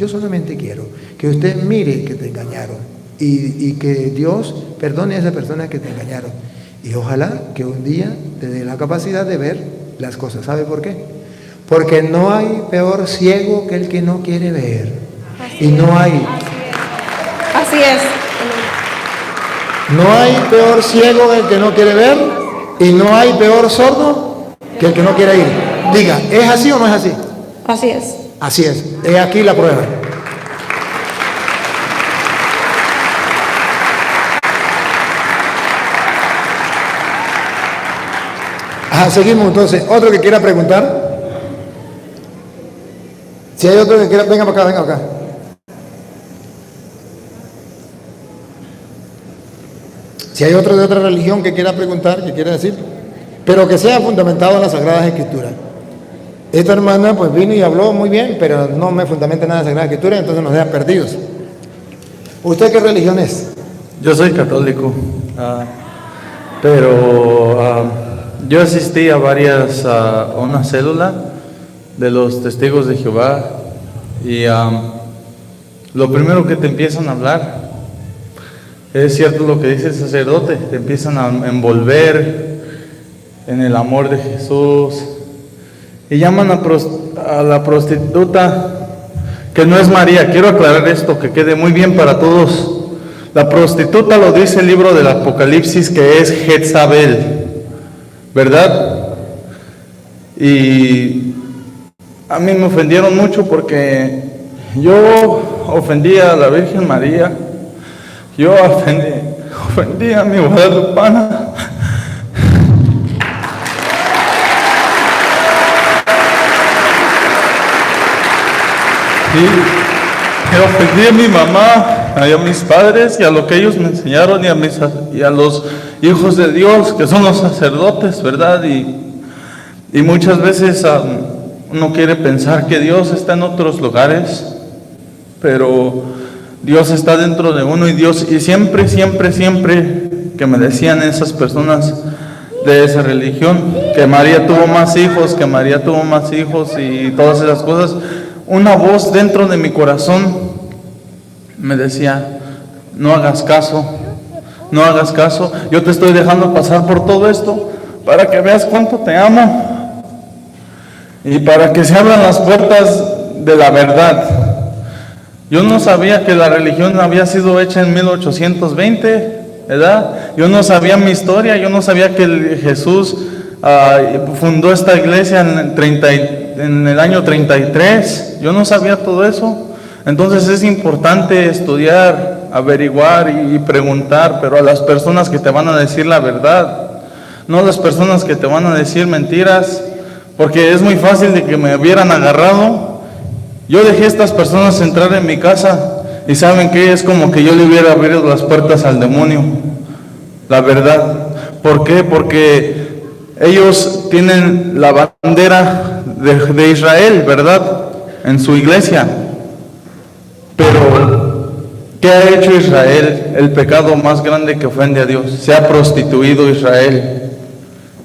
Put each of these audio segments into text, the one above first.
Yo solamente quiero que usted mire que te engañaron y que Dios perdone a esa persona que te engañaron. Y ojalá que un día te dé la capacidad de ver las cosas. ¿Sabe por qué? Porque no hay peor ciego que el que no quiere ver. Y no hay... Así es. No hay peor ciego que el que no quiere ver y no hay peor sordo que el que no quiere ir. Diga, ¿es así o no es así? Así es. Así es. He aquí la prueba. Seguimos entonces. ¿Otro que quiera preguntar? Si hay otro que quiera, venga para acá, venga para acá. Si hay otro de otra religión que quiera preguntar, que quiera decir, pero que sea fundamentado en las Sagradas Escrituras. Esta hermana pues vino y habló muy bien, pero no me fundamenta nada en las Sagradas Escrituras, entonces nos dejan perdidos. ¿Usted qué religión es? Yo soy católico, pero yo asistí a una célula de los Testigos de Jehová y lo primero que te empiezan a hablar, es cierto lo que dice el sacerdote, te empiezan a envolver en el amor de Jesús y llaman a la prostituta, que no es María. Quiero aclarar esto, que quede muy bien para todos. La prostituta lo dice el libro del Apocalipsis, que es Jezabel, ¿verdad? Y a mí me ofendieron mucho porque yo ofendí a la Virgen María, yo ofendí a mi guadalupana. Y ofendí a mi mamá, a mis padres y a lo que ellos me enseñaron y a los hijos de Dios, que son los sacerdotes, ¿verdad? Y muchas veces uno quiere pensar que Dios está en otros lugares, pero Dios está dentro de uno y siempre que me decían esas personas de esa religión, que María tuvo más hijos y todas esas cosas, una voz dentro de mi corazón me decía, no hagas caso, yo te estoy dejando pasar por todo esto para que veas cuánto te amo y para que se abran las puertas de la verdad. Yo no sabía que la religión había sido hecha en 1820, ¿verdad? Yo no sabía mi historia, yo no sabía que Jesús fundó esta iglesia en el año 33, yo no sabía todo eso. Entonces es importante estudiar, averiguar y preguntar, pero a las personas que te van a decir la verdad, no a las personas que te van a decir mentiras, porque es muy fácil de que me hubieran agarrado. Yo dejé a estas personas entrar en mi casa y ¿saben qué? Es como que yo le hubiera abierto las puertas al demonio, la verdad. ¿Por qué? Porque ellos tienen la bandera de Israel, ¿verdad? En su iglesia. Pero, ¿qué ha hecho Israel? El pecado más grande que ofende a Dios. Se ha prostituido Israel.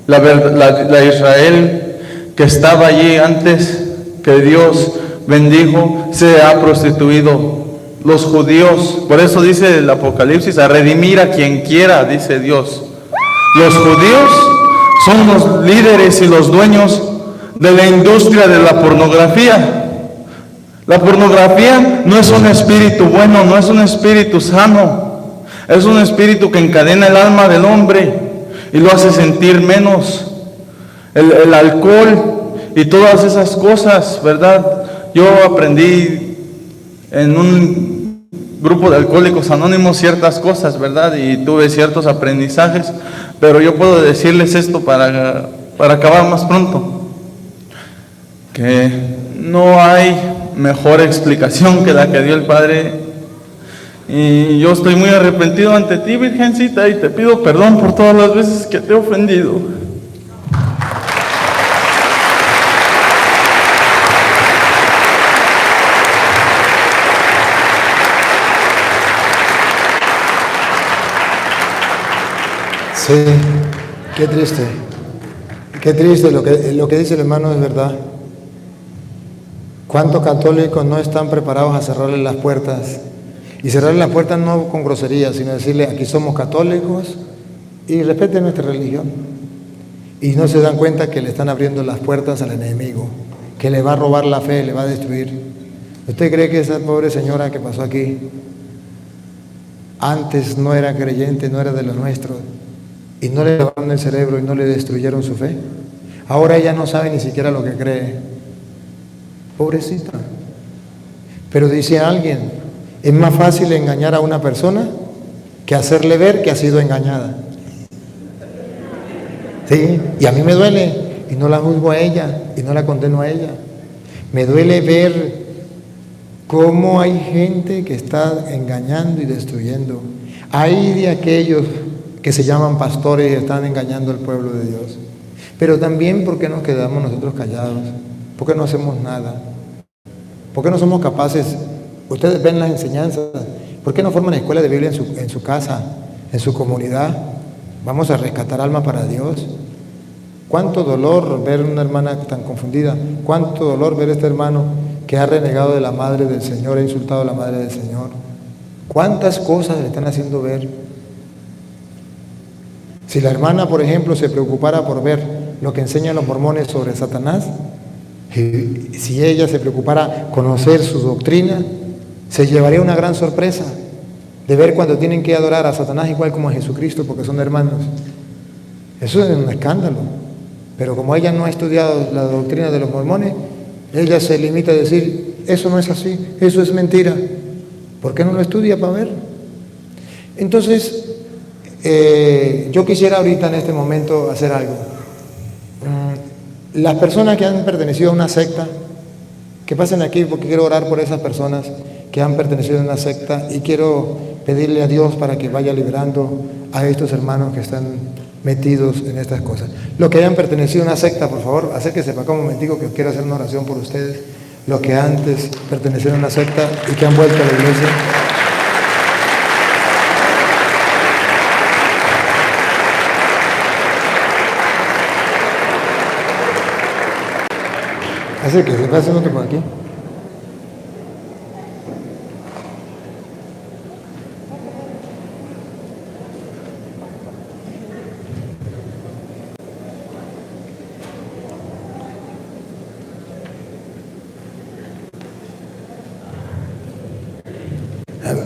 La Israel que estaba allí antes, que Dios bendijo, se ha prostituido. Los judíos, por eso dice el Apocalipsis, a redimir a quien quiera, dice Dios. Los judíos son los líderes y los dueños de la industria de la pornografía. La pornografía no es un espíritu bueno, no es un espíritu sano. Es un espíritu que encadena el alma del hombre y lo hace sentir menos. El alcohol y todas esas cosas, ¿verdad? Yo aprendí en un grupo de alcohólicos anónimos ciertas cosas, ¿verdad? Y tuve ciertos aprendizajes, pero yo puedo decirles esto para acabar más pronto, que no hay mejor explicación que la que dio el Padre. Y yo estoy muy arrepentido ante ti, Virgencita, y te pido perdón por todas las veces que te he ofendido. Sí, qué triste lo que dice el hermano es verdad. ¿Cuántos católicos no están preparados a cerrarle las puertas? Y cerrarle las puertas no con grosería, sino decirle, aquí somos católicos y respeten nuestra religión. Y no se dan cuenta que le están abriendo las puertas al enemigo, que le va a robar la fe, le va a destruir. ¿Usted cree que esa pobre señora que pasó aquí antes no era creyente, no era de los nuestros, y no le lavaron el cerebro y no le destruyeron su fe? Ahora ella no sabe ni siquiera lo que cree. Pobrecita. Pero dice alguien, es más fácil engañar a una persona que hacerle ver que ha sido engañada. Sí, y a mí me duele, y no la juzgo a ella, y no la condeno a ella. Me duele ver cómo hay gente que está engañando y destruyendo. Hay de aquellos que se llaman pastores y están engañando al pueblo de Dios. Pero también, ¿por qué nos quedamos nosotros callados? ¿Por qué no hacemos nada? ¿Por qué no somos capaces? Ustedes ven las enseñanzas. ¿Por qué no forman escuela de Biblia en su casa, en su comunidad? Vamos a rescatar alma para Dios. Cuánto dolor ver una hermana tan confundida. Cuánto dolor ver este hermano que ha renegado de la madre del Señor, ha insultado a la madre del Señor. Cuántas cosas le están haciendo ver. Si la hermana, por ejemplo, se preocupara por ver lo que enseñan los mormones sobre Satanás, si ella se preocupara conocer su doctrina, se llevaría una gran sorpresa de ver cuando tienen que adorar a Satanás igual como a Jesucristo, porque son hermanos. Eso es un escándalo. Pero como ella no ha estudiado la doctrina de los mormones, ella se limita a decir, eso no es así, eso es mentira. ¿Por qué no lo estudia para ver? Entonces, yo quisiera ahorita en este momento hacer algo. Las personas que han pertenecido a una secta, que pasen aquí porque quiero orar por esas personas que han pertenecido a una secta y quiero pedirle a Dios para que vaya liberando a estos hermanos que están metidos en estas cosas. Los que hayan pertenecido a una secta, por favor, acérquense para acá un momentico que quiero hacer una oración por ustedes. Los que antes pertenecieron a una secta y que han vuelto a la iglesia. Acérquense, pasen otro por aquí.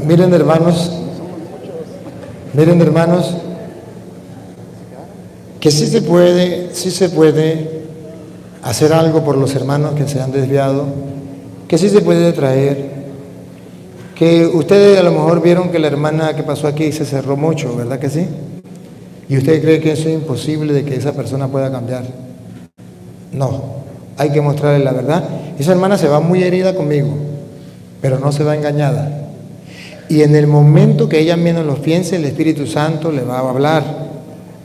Miren hermanos, que sí se puede hacer algo por los hermanos que se han desviado, que sí se puede traer, que ustedes a lo mejor vieron que la hermana que pasó aquí se cerró mucho, ¿verdad que sí? ¿Y usted cree que eso es imposible de que esa persona pueda cambiar? No, hay que mostrarle la verdad. Esa hermana se va muy herida conmigo, pero no se va engañada. Y en el momento que ella menos lo piense, el Espíritu Santo le va a hablar,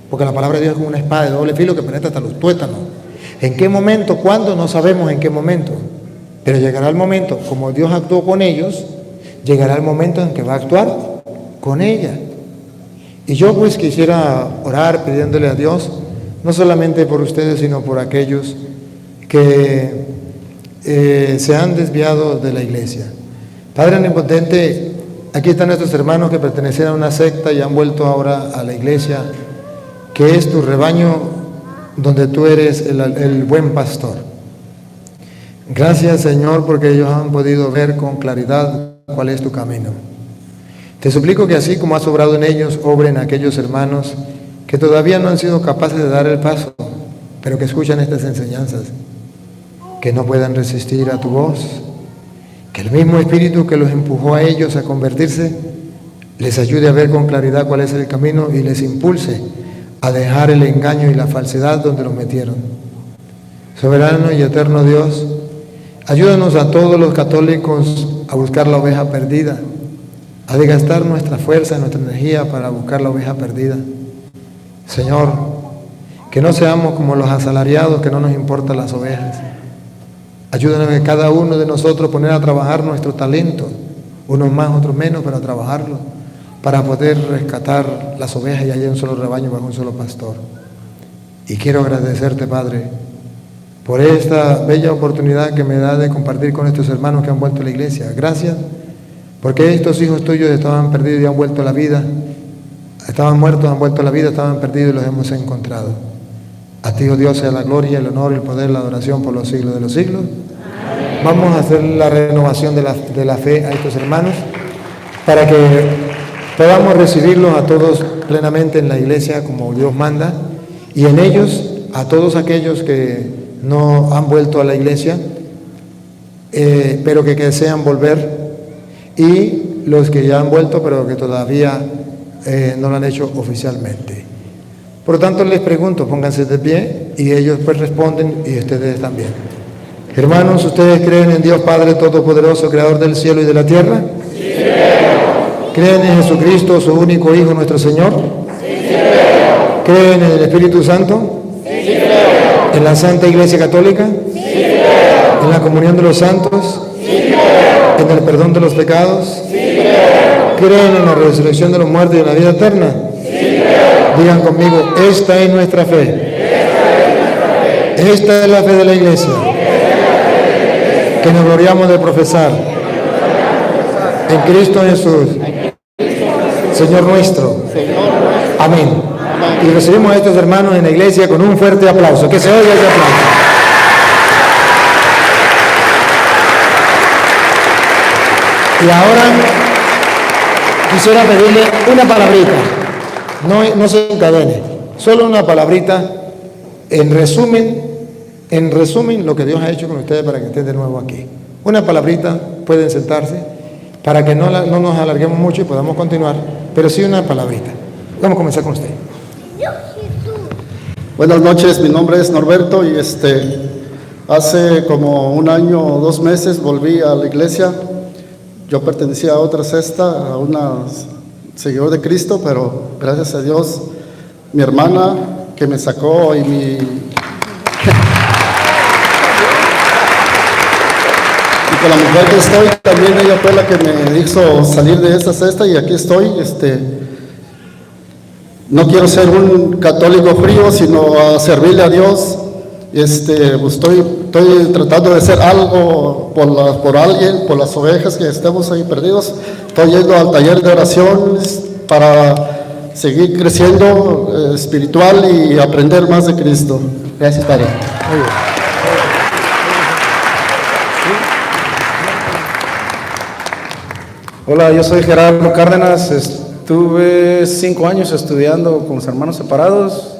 porque la palabra de Dios es como una espada de doble filo que penetra hasta los tuétanos. ¿En qué momento? ¿Cuándo? No sabemos en qué momento. Pero llegará el momento, como Dios actuó con ellos, llegará el momento en que va a actuar con ella. Y yo pues quisiera orar pidiéndole a Dios, no solamente por ustedes, sino por aquellos que se han desviado de la iglesia. Padre omnipotente, aquí están nuestros hermanos que pertenecían a una secta y han vuelto ahora a la iglesia, que es tu rebaño donde tú eres el buen pastor. Gracias, Señor, porque ellos han podido ver con claridad cuál es tu camino. Te suplico que así como has obrado en ellos, obren aquellos hermanos que todavía no han sido capaces de dar el paso, pero que escuchan estas enseñanzas, que no puedan resistir a tu voz, que el mismo Espíritu que los empujó a ellos a convertirse, les ayude a ver con claridad cuál es el camino y les impulse a dejar el engaño y la falsedad donde los metieron. Soberano y eterno Dios, ayúdanos a todos los católicos a buscar la oveja perdida, a desgastar nuestra fuerza, nuestra energía para buscar la oveja perdida. Señor, que no seamos como los asalariados, que no nos importan las ovejas. Ayúdanos a cada uno de nosotros poner a trabajar nuestro talento, unos más, otros menos, pero a trabajarlo, para poder rescatar las ovejas y haya un solo rebaño bajo un solo pastor. Y quiero agradecerte, Padre, por esta bella oportunidad que me da de compartir con estos hermanos que han vuelto a la iglesia. Gracias, porque estos hijos tuyos estaban perdidos y han vuelto a la vida. Estaban muertos, han vuelto a la vida, estaban perdidos y los hemos encontrado. A ti, oh Dios, sea la gloria, el honor, el poder, la adoración por los siglos de los siglos. Amén. Vamos a hacer la renovación de la fe a estos hermanos para que podamos recibirlos a todos plenamente en la iglesia como Dios manda, y en ellos a todos aquellos que no han vuelto a la iglesia, pero que desean volver, y los que ya han vuelto pero que todavía no lo han hecho oficialmente. Por lo tanto, les pregunto, pónganse de pie, y ellos pues responden, y ustedes también. Hermanos, ¿ustedes creen en Dios Padre Todopoderoso, Creador del cielo y de la tierra? Sí, creo. ¿Creen en Jesucristo, su único Hijo, nuestro Señor? Sí, creo. ¿Creen en el Espíritu Santo? Sí, creo. ¿En la Santa Iglesia Católica? Sí, creo. ¿En la comunión de los santos? Sí, creo. ¿En el perdón de los pecados? Sí, creo. ¿Creen en la resurrección de los muertos y en la vida eterna? Sí, creo. Digan conmigo, esta es nuestra fe. Esta es la fe de la iglesia, que nos gloriamos de profesar en Cristo Jesús, Señor nuestro. Amén. Y recibimos a estos hermanos en la iglesia con un fuerte aplauso. Que se oiga ese aplauso. Y ahora quisiera pedirle una palabrita, no se encadene, solo una palabrita en resumen lo que Dios ha hecho con ustedes para que estén de nuevo aquí. Una palabrita, pueden sentarse, para que no nos alarguemos mucho y podamos continuar, pero sí una palabrita. Vamos a comenzar con usted. Buenas noches, mi nombre es Norberto y hace como 1 año o 2 meses volví a la iglesia. Yo pertenecía a otra cesta, a una seguidor de Cristo, pero gracias a Dios, mi hermana que me sacó y y con la mujer que estoy, también ella fue la que me hizo salir de esta cesta y aquí estoy. No quiero ser un católico frío, sino a servirle a Dios. Estoy tratando de hacer algo por alguien, por las ovejas que estemos ahí perdidos. Estoy yendo al taller de oración para seguir creciendo espiritual y aprender más de Cristo. Gracias, Padre. Muy bien. Hola, yo soy Gerardo Cárdenas. Estuve 5 años estudiando con los hermanos separados.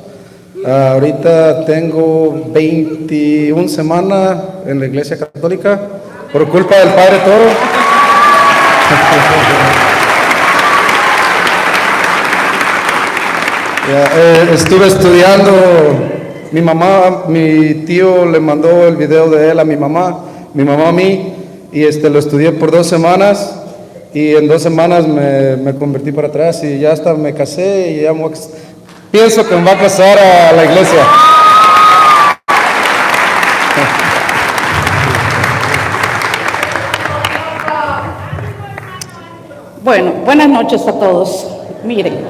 Ahorita tengo 21 semanas en la Iglesia Católica por culpa del Padre Toro. Estuve estudiando. Mi tío le mandó el video de él a mi mamá a mí, y lo estudié por 2 semanas. Y en 2 semanas me convertí para atrás y ya hasta me casé y ya pienso que me va a casar a la iglesia. Bueno, buenas noches a todos. Miren,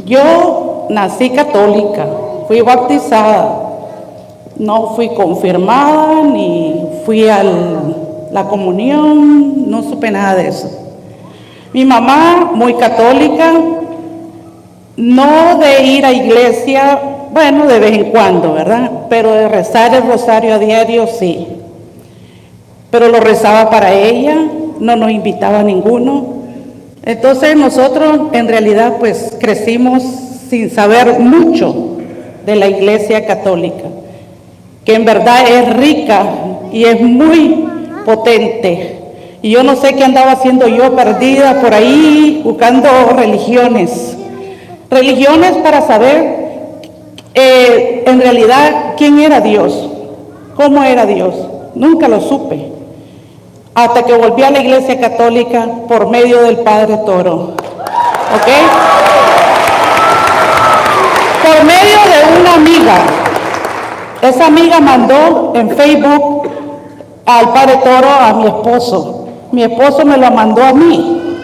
yo nací católica, fui bautizada, no fui confirmada ni fui a la comunión, no supe nada de eso. Mi mamá, muy católica, no de ir a iglesia, bueno, de vez en cuando, ¿verdad? Pero de rezar el rosario a diario, sí. Pero lo rezaba para ella, no nos invitaba a ninguno. Entonces nosotros en realidad pues crecimos sin saber mucho de la iglesia católica, que en verdad es rica y es muy potente. Y yo no sé qué andaba haciendo yo perdida por ahí buscando religiones para saber en realidad quién era Dios, cómo era Dios. Nunca lo supe hasta que volví a la iglesia católica por medio del Padre Toro, ¿ok? Por medio de una amiga. Esa amiga mandó en Facebook al Padre Toro a mi esposo. Mi esposo me lo mandó a mí,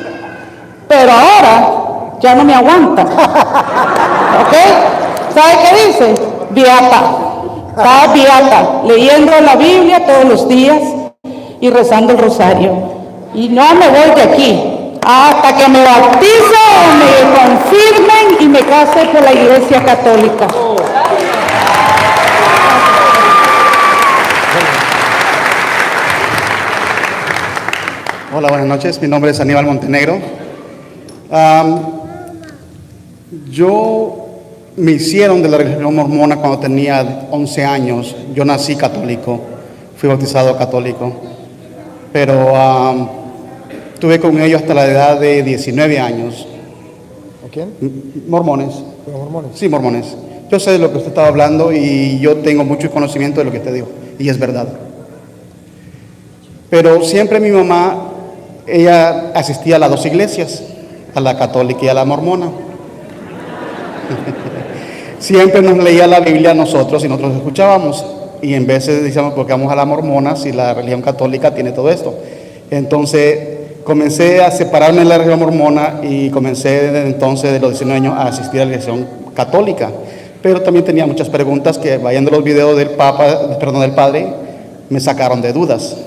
pero ahora ya no me aguanta. ¿Ok? ¿Sabe qué dice? Beata. Estaba beata, leyendo la Biblia todos los días y rezando el rosario. Y no me voy de aquí hasta que me bautice o me confirmen y me case por la Iglesia Católica. Hola, buenas noches. Mi nombre es Aníbal Montenegro. Yo me hicieron de la religión mormona cuando tenía 11 años. Yo nací católico, fui bautizado católico, pero estuve con ellos hasta la edad de 19 años. ¿A quién? Mormones. ¿Los mormones? Sí, mormones. Yo sé de lo que usted estaba hablando y yo tengo mucho conocimiento de lo que usted dijo, y es verdad. Pero siempre mi mamá, ella asistía a las dos iglesias, a la católica y a la mormona. Siempre nos leía la Biblia a nosotros y nosotros escuchábamos. Y en veces decíamos, porque vamos a la mormona si la religión católica tiene todo esto. Entonces comencé a separarme de la religión mormona y comencé desde entonces, de los 19 años, a asistir a la religión católica. Pero también tenía muchas preguntas que, viendo los videos del del Padre, me sacaron de dudas,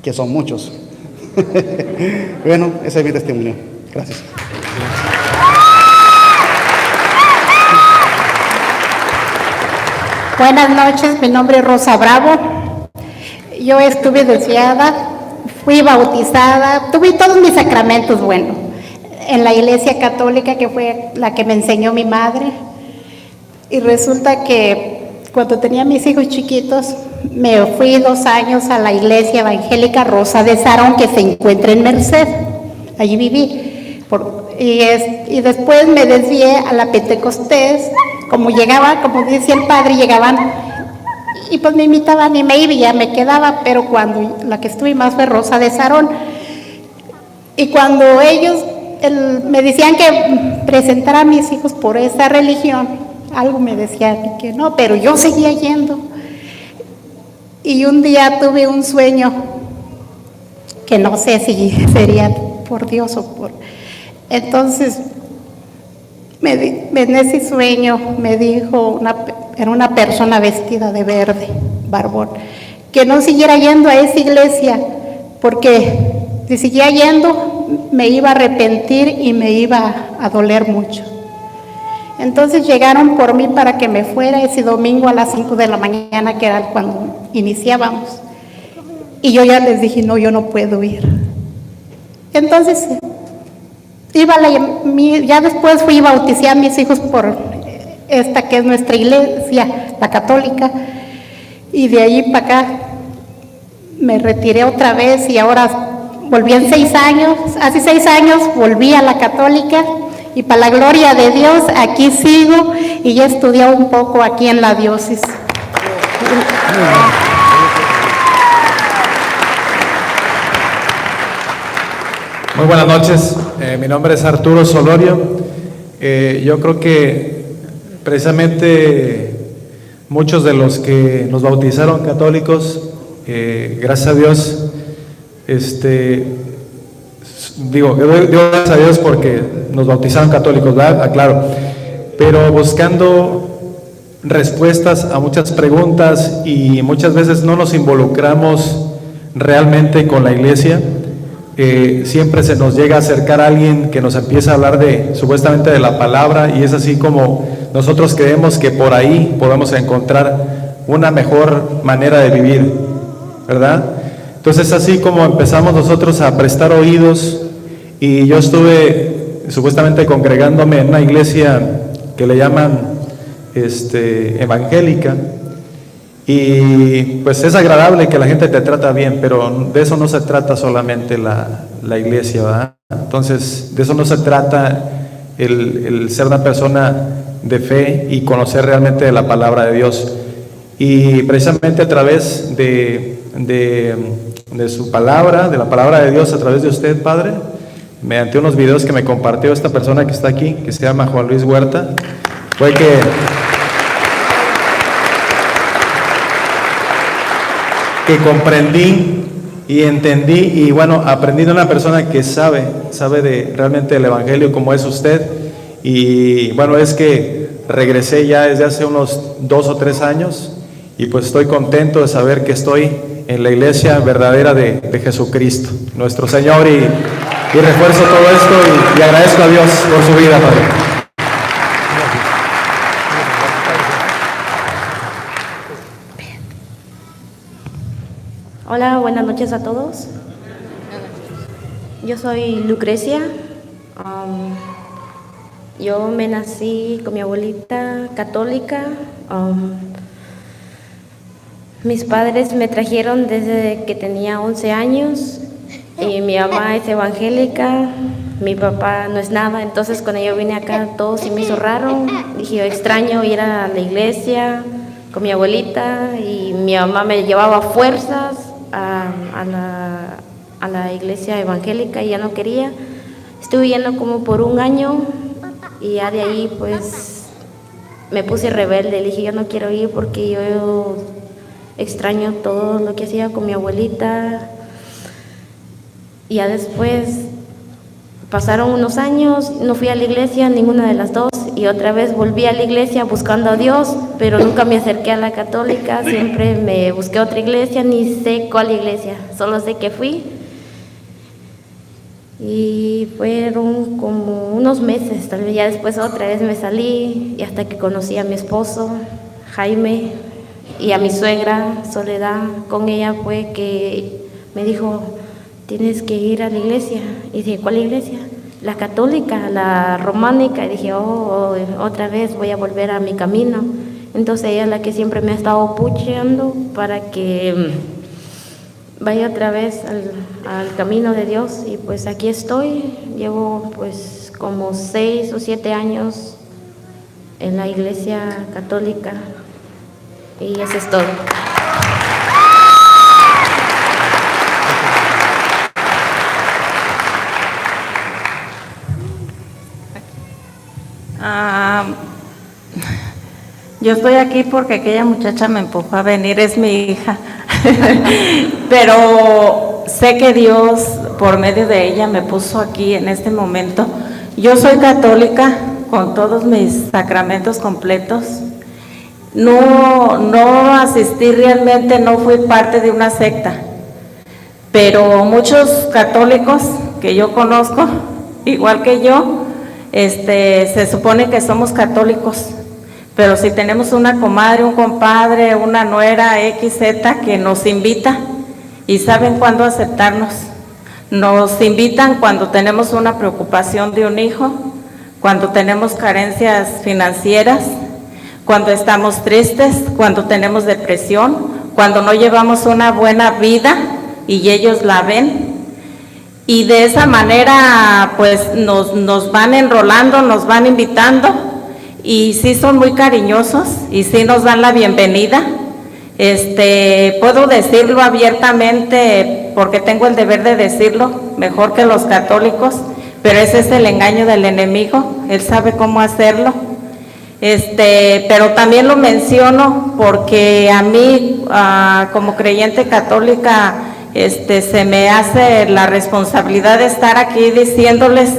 que son muchos. Bueno, ese es mi testimonio. Gracias. Buenas noches, mi nombre es Rosa Bravo. Yo estuve desviada, fui bautizada, tuve todos mis sacramentos, bueno, en la Iglesia Católica, que fue la que me enseñó mi madre. Y resulta que cuando tenía mis hijos chiquitos, me fui 2 años a la Iglesia Evangélica Rosa de Sarón, que se encuentra en Merced. Allí viví. Y después me desvié a la Pentecostés. Como llegaba, como decía el padre, llegaban y pues me invitaban y me iba y ya me quedaba, pero cuando la que estuve más fue Rosa de Sarón. Y cuando ellos me decían que presentara a mis hijos por esa religión, algo me decían que no, pero yo seguía yendo. Y un día tuve un sueño que no sé si sería por Dios o por... Entonces, en ese sueño me dijo, era una persona vestida de verde, barbón, que no siguiera yendo a esa iglesia, porque si seguía yendo me iba a arrepentir y me iba a doler mucho. Entonces llegaron por mí para que me fuera ese domingo a las 5 de la mañana, que era cuando iniciábamos. Y yo ya les dije, no, yo no puedo ir. Entonces ya después fui a bautizar a mis hijos por esta que es nuestra iglesia, la católica, y de allí para acá me retiré otra vez y ahora volví en 6 años, hace 6 años volví a la católica y para la gloria de Dios aquí sigo y ya estudié un poco aquí en la diócesis. Muy buenas noches, mi nombre es Arturo Solorio. Yo creo que precisamente muchos de los que nos bautizaron católicos, gracias a Dios, digo gracias a Dios porque nos bautizaron católicos, ¿verdad? Aclaro, pero buscando respuestas a muchas preguntas y muchas veces no nos involucramos realmente con la iglesia. Siempre se nos llega a acercar a alguien que nos empieza a hablar supuestamente de la palabra, y es así como nosotros creemos que por ahí podemos encontrar una mejor manera de vivir, ¿verdad? Entonces así como empezamos nosotros a prestar oídos, y yo estuve supuestamente congregándome en una iglesia que le llaman evangélica, y pues es agradable que la gente te trata bien, pero de eso no se trata solamente la iglesia, ¿verdad? Entonces de eso no se trata el ser una persona de fe y conocer realmente la palabra de Dios. Y precisamente a través de su palabra, de la palabra de Dios, a través de usted, Padre, mediante unos videos que me compartió esta persona que está aquí, que se llama Juan Luis Huerta, fue que comprendí y entendí, y bueno, aprendí de una persona que sabe realmente del evangelio, como es usted. Y bueno, es que regresé ya desde hace unos 2 o 3 años y pues estoy contento de saber que estoy en la iglesia verdadera de Jesucristo, nuestro Señor, y refuerzo todo esto y agradezco a Dios por su vida, Padre. Hola, buenas noches a todos. Yo soy Lucrecia. Yo me nací con mi abuelita católica. Mis padres me trajeron desde que tenía 11 años y mi mamá es evangélica, mi papá no es nada. Entonces cuando yo vine acá todo se me hizo raro. Dije, yo extraño ir a la iglesia con mi abuelita, y mi mamá me llevaba a fuerzas a la iglesia evangélica y ya no quería. Estuve yendo como por 1 año y ya de ahí pues me puse rebelde. Le dije, yo no quiero ir porque yo extraño todo lo que hacía con mi abuelita. Y ya después pasaron unos años, no fui a la iglesia, ninguna de las dos, y otra vez volví a la iglesia buscando a Dios, pero nunca me acerqué a la católica, siempre me busqué otra iglesia, ni sé cuál iglesia, solo sé que fui. Y fueron como unos meses, tal vez ya después otra vez me salí, y hasta que conocí a mi esposo, Jaime, y a mi suegra, Soledad. Con ella fue que me dijo, tienes que ir a la iglesia. Y dije, ¿cuál iglesia? La católica, la románica. Y dije, otra vez voy a volver a mi camino. Entonces ella es la que siempre me ha estado pucheando para que vaya otra vez al camino de Dios. Y pues aquí estoy, llevo pues como 6 o 7 años en la iglesia católica. Y eso es todo. Yo estoy aquí porque aquella muchacha me empujó a venir, es mi hija. Pero sé que Dios, por medio de ella, me puso aquí en este momento. Yo soy católica con todos mis sacramentos completos. No asistí realmente, no fui parte de una secta, pero muchos católicos que yo conozco, igual que yo, se supone que somos católicos, pero si tenemos una comadre, un compadre, una nuera, XZ, que nos invita y saben cuándo aceptarnos. Nos invitan cuando tenemos una preocupación de un hijo, cuando tenemos carencias financieras, cuando estamos tristes, cuando tenemos depresión, cuando no llevamos una buena vida y ellos la ven. Y de esa manera pues nos van enrolando, nos van invitando, y sí son muy cariñosos y sí nos dan la bienvenida. Puedo decirlo abiertamente porque tengo el deber de decirlo, mejor que los católicos, pero ese es el engaño del enemigo, él sabe cómo hacerlo. Pero también lo menciono porque a mí, como creyente católica, se me hace la responsabilidad de estar aquí diciéndoles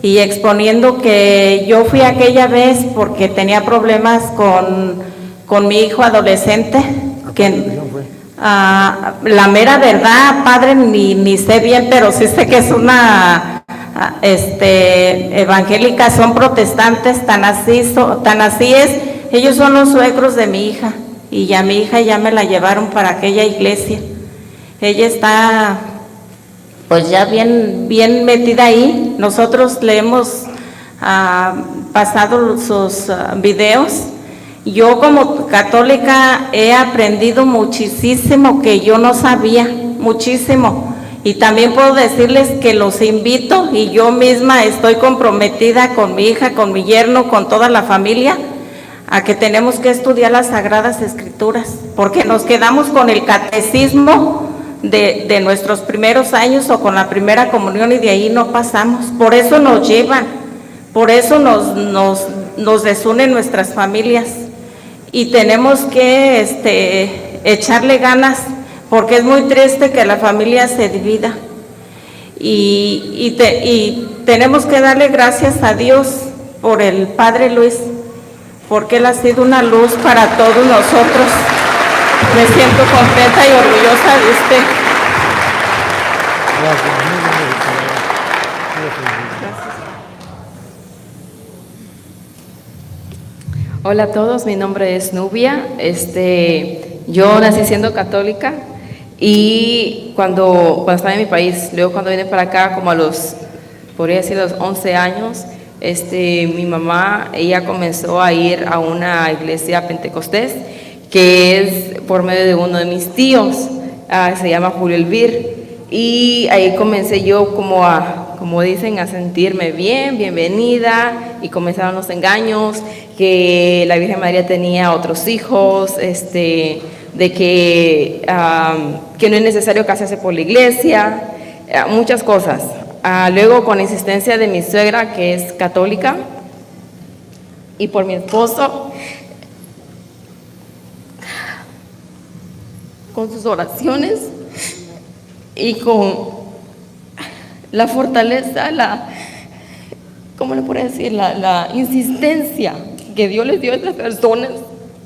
y exponiendo que yo fui aquella vez porque tenía problemas con mi hijo adolescente, que la mera verdad, padre, ni sé bien, pero sí sé que es una evangélica, son protestantes, tan así es. Ellos son los suegros de mi hija, y a mi hija ya me la llevaron para aquella iglesia. Ella está pues ya bien metida ahí. Nosotros le hemos pasado sus videos. Yo como católica he aprendido muchísimo que yo no sabía, muchísimo. Y también puedo decirles que los invito, y yo misma estoy comprometida con mi hija, con mi yerno, con toda la familia, a que tenemos que estudiar las Sagradas Escrituras, porque nos quedamos con el catecismo de nuestros primeros años o con la primera comunión, y de ahí no pasamos. Por eso nos llevan, por eso nos desunen nuestras familias, y tenemos que echarle ganas, porque es muy triste que la familia se divida, y tenemos que darle gracias a Dios por el Padre Luis, porque Él ha sido una luz para todos nosotros. Me siento contenta y orgullosa de usted. Hola a todos, mi nombre es Nubia. Yo nací siendo católica y cuando estaba en mi país, luego cuando vine para acá, como a los, podría decir, los 11 años, mi mamá, ella comenzó a ir a una iglesia pentecostés, que es por medio de uno de mis tíos, se llama Julio Elvir, y ahí comencé yo como dicen, a sentirme bien, bienvenida, y comenzaron los engaños, que la Virgen María tenía otros hijos, de que no es necesario casarse por la iglesia, muchas cosas. Luego, con la insistencia de mi suegra, que es católica, y por mi esposo, con sus oraciones y con la fortaleza, ¿cómo le puedo decir? La insistencia que Dios les dio a estas personas,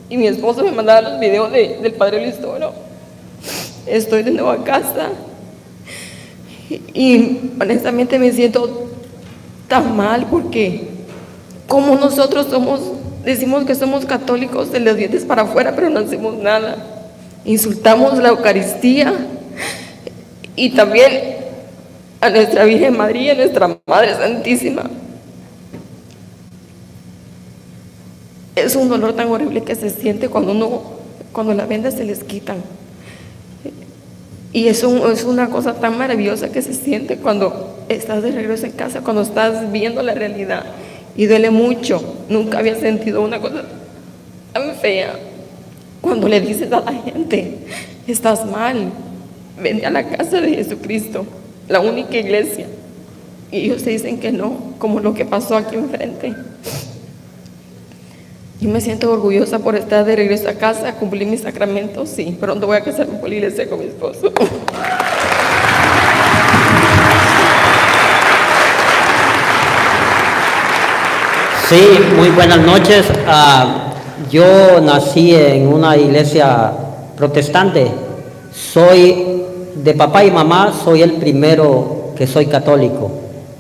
y mi esposo me mandaba los videos del Padre Luis Toro. Estoy de nuevo a casa y honestamente me siento tan mal, porque como nosotros decimos que somos católicos de los dientes para afuera, pero no hacemos nada. Insultamos la Eucaristía y también a nuestra Virgen María, a nuestra Madre Santísima. Es un dolor tan horrible que se siente cuando la venda se les quitan. Y es una cosa tan maravillosa que se siente cuando estás de regreso en casa, cuando estás viendo la realidad. Y duele mucho. Nunca había sentido una cosa tan fea. Cuando le dices a la gente, estás mal, vente a la casa de Jesucristo, la única iglesia. Y ellos te dicen que no, como lo que pasó aquí enfrente. Yo me siento orgullosa por estar de regreso a casa, cumplir mis sacramentos, sí. Pronto voy a casarme por la iglesia con mi esposo. Sí, muy buenas noches. Yo nací en una iglesia protestante. Soy de papá y mamá, soy el primero que soy católico.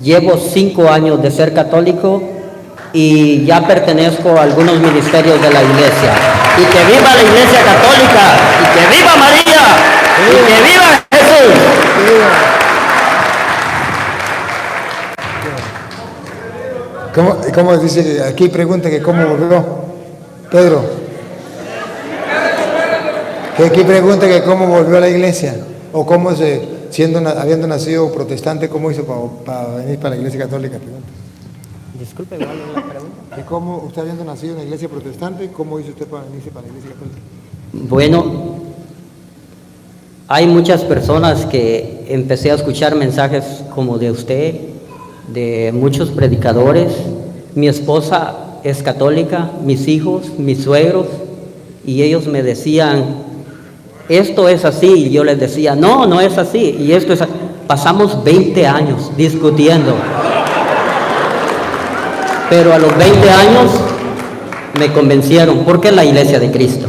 Llevo 5 años de ser católico y ya pertenezco a algunos ministerios de la iglesia. Y que viva la iglesia católica, y que viva María, y que viva Jesús. ¿Cómo dice? Aquí pregunta que cómo volvió Pedro. Que aquí pregunta que cómo volvió a la iglesia, o cómo habiendo nacido protestante, cómo hizo para venir para la iglesia católica. Pregunta. Disculpe, ¿cuál es la pregunta? ¿Y cómo usted habiendo nacido en la iglesia protestante, cómo hizo usted para venirse para la iglesia católica? Bueno, hay muchas personas que empecé a escuchar mensajes como de usted, de muchos predicadores. Mi esposa es católica, mis hijos, mis suegros, y ellos me decían, esto es así, y yo les decía, no, no es así, y esto es así. Pasamos 20 años discutiendo. Pero a los 20 años me convencieron, porque es la iglesia de Cristo.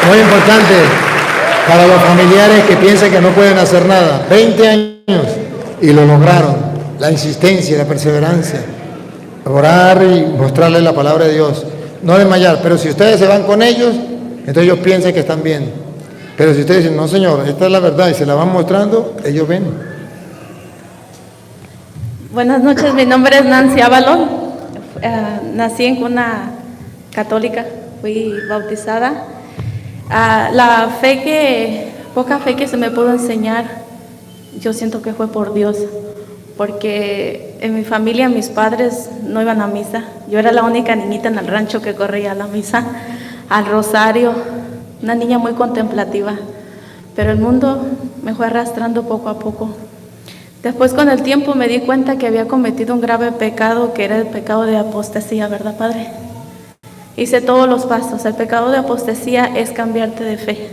Muy importante para los familiares que piensan que no pueden hacer nada. 20 años y lo lograron. La insistencia, la perseverancia. Orar y mostrarles la palabra de Dios. No desmayar, pero si ustedes se van con ellos, entonces ellos piensan que están bien. Pero si ustedes dicen, no señor, esta es la verdad, y se la van mostrando, ellos ven. Buenas noches, mi nombre es Nancy Avalon. Nací en cuna católica, fui bautizada. Poca fe que se me pudo enseñar, yo siento que fue por Dios, porque en mi familia mis padres no iban a misa. Yo era la única niñita en el rancho que corría a la misa, al rosario, una niña muy contemplativa, pero el mundo me fue arrastrando poco a poco. Después, con el tiempo, me di cuenta que había cometido un grave pecado, que era el pecado de apostasía, ¿verdad, Padre? Hice todos los pasos. El pecado de apostasía es cambiarte de fe.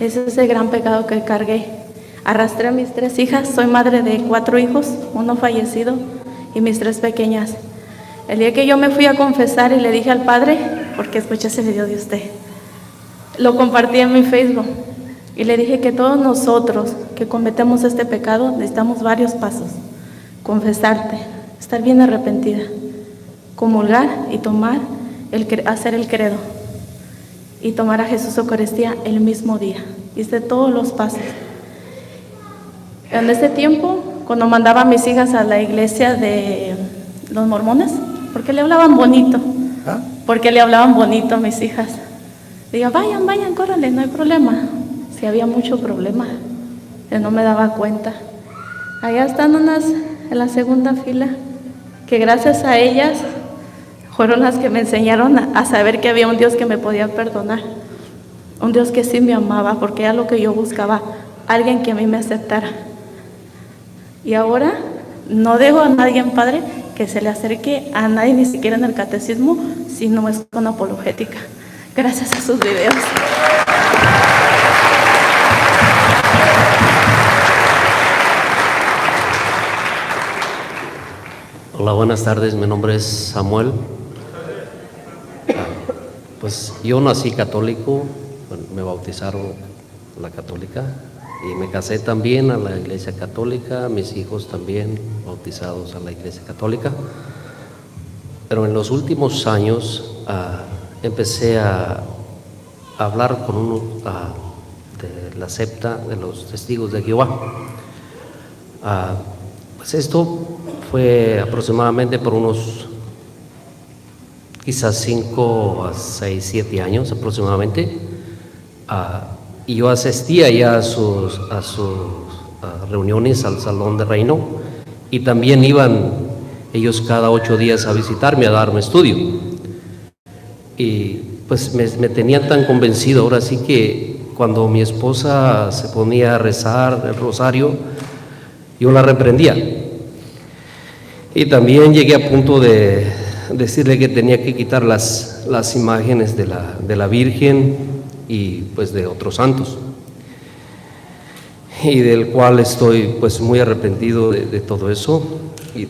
Ese es el gran pecado que cargué. Arrastré a mis 3 hijas, soy madre de 4 hijos, 1 fallecido y mis 3 pequeñas. El día que yo me fui a confesar y le dije al Padre, porque escuché ese video de usted, lo compartí en mi Facebook y le dije que todos nosotros que cometemos este pecado necesitamos varios pasos. Confesarte, estar bien arrepentida, comulgar y hacer el credo y tomar a Jesús Eucaristía el mismo día. Hice todos los pasos. En ese tiempo, cuando mandaba a mis hijas a la iglesia de los mormones, porque le hablaban bonito, porque le hablaban bonito a mis hijas. Digo, vayan, córrale, no hay problema. Si había mucho problema, yo no me daba cuenta. Allá están unas en la segunda fila, que gracias a ellas fueron las que me enseñaron a saber que había un Dios que me podía perdonar, un Dios que sí me amaba, porque era lo que yo buscaba, alguien que a mí me aceptara. Y ahora no dejo a nadie, Padre, que se le acerque a nadie, ni siquiera en el catecismo, si no es con apologética. Gracias a sus videos. Hola, buenas tardes, mi nombre es Samuel. Pues yo nací católico, me bautizaron a la católica y me casé también a la iglesia católica, mis hijos también bautizados a la iglesia católica. Pero en los últimos años empecé a hablar con uno de la secta de los Testigos de Jehová. Pues esto fue aproximadamente por unos quizás 5 a 6, 7 años aproximadamente. Y yo asistía ya a sus reuniones al Salón de Reino, y también iban ellos cada 8 días a visitarme, a darme estudio. Y pues me tenían tan convencido. Ahora sí que cuando mi esposa se ponía a rezar el rosario, yo la reprendía. Y también llegué a punto de decirle que tenía que quitar las imágenes de la Virgen y pues de otros santos, y del cual estoy pues muy arrepentido de todo eso. Y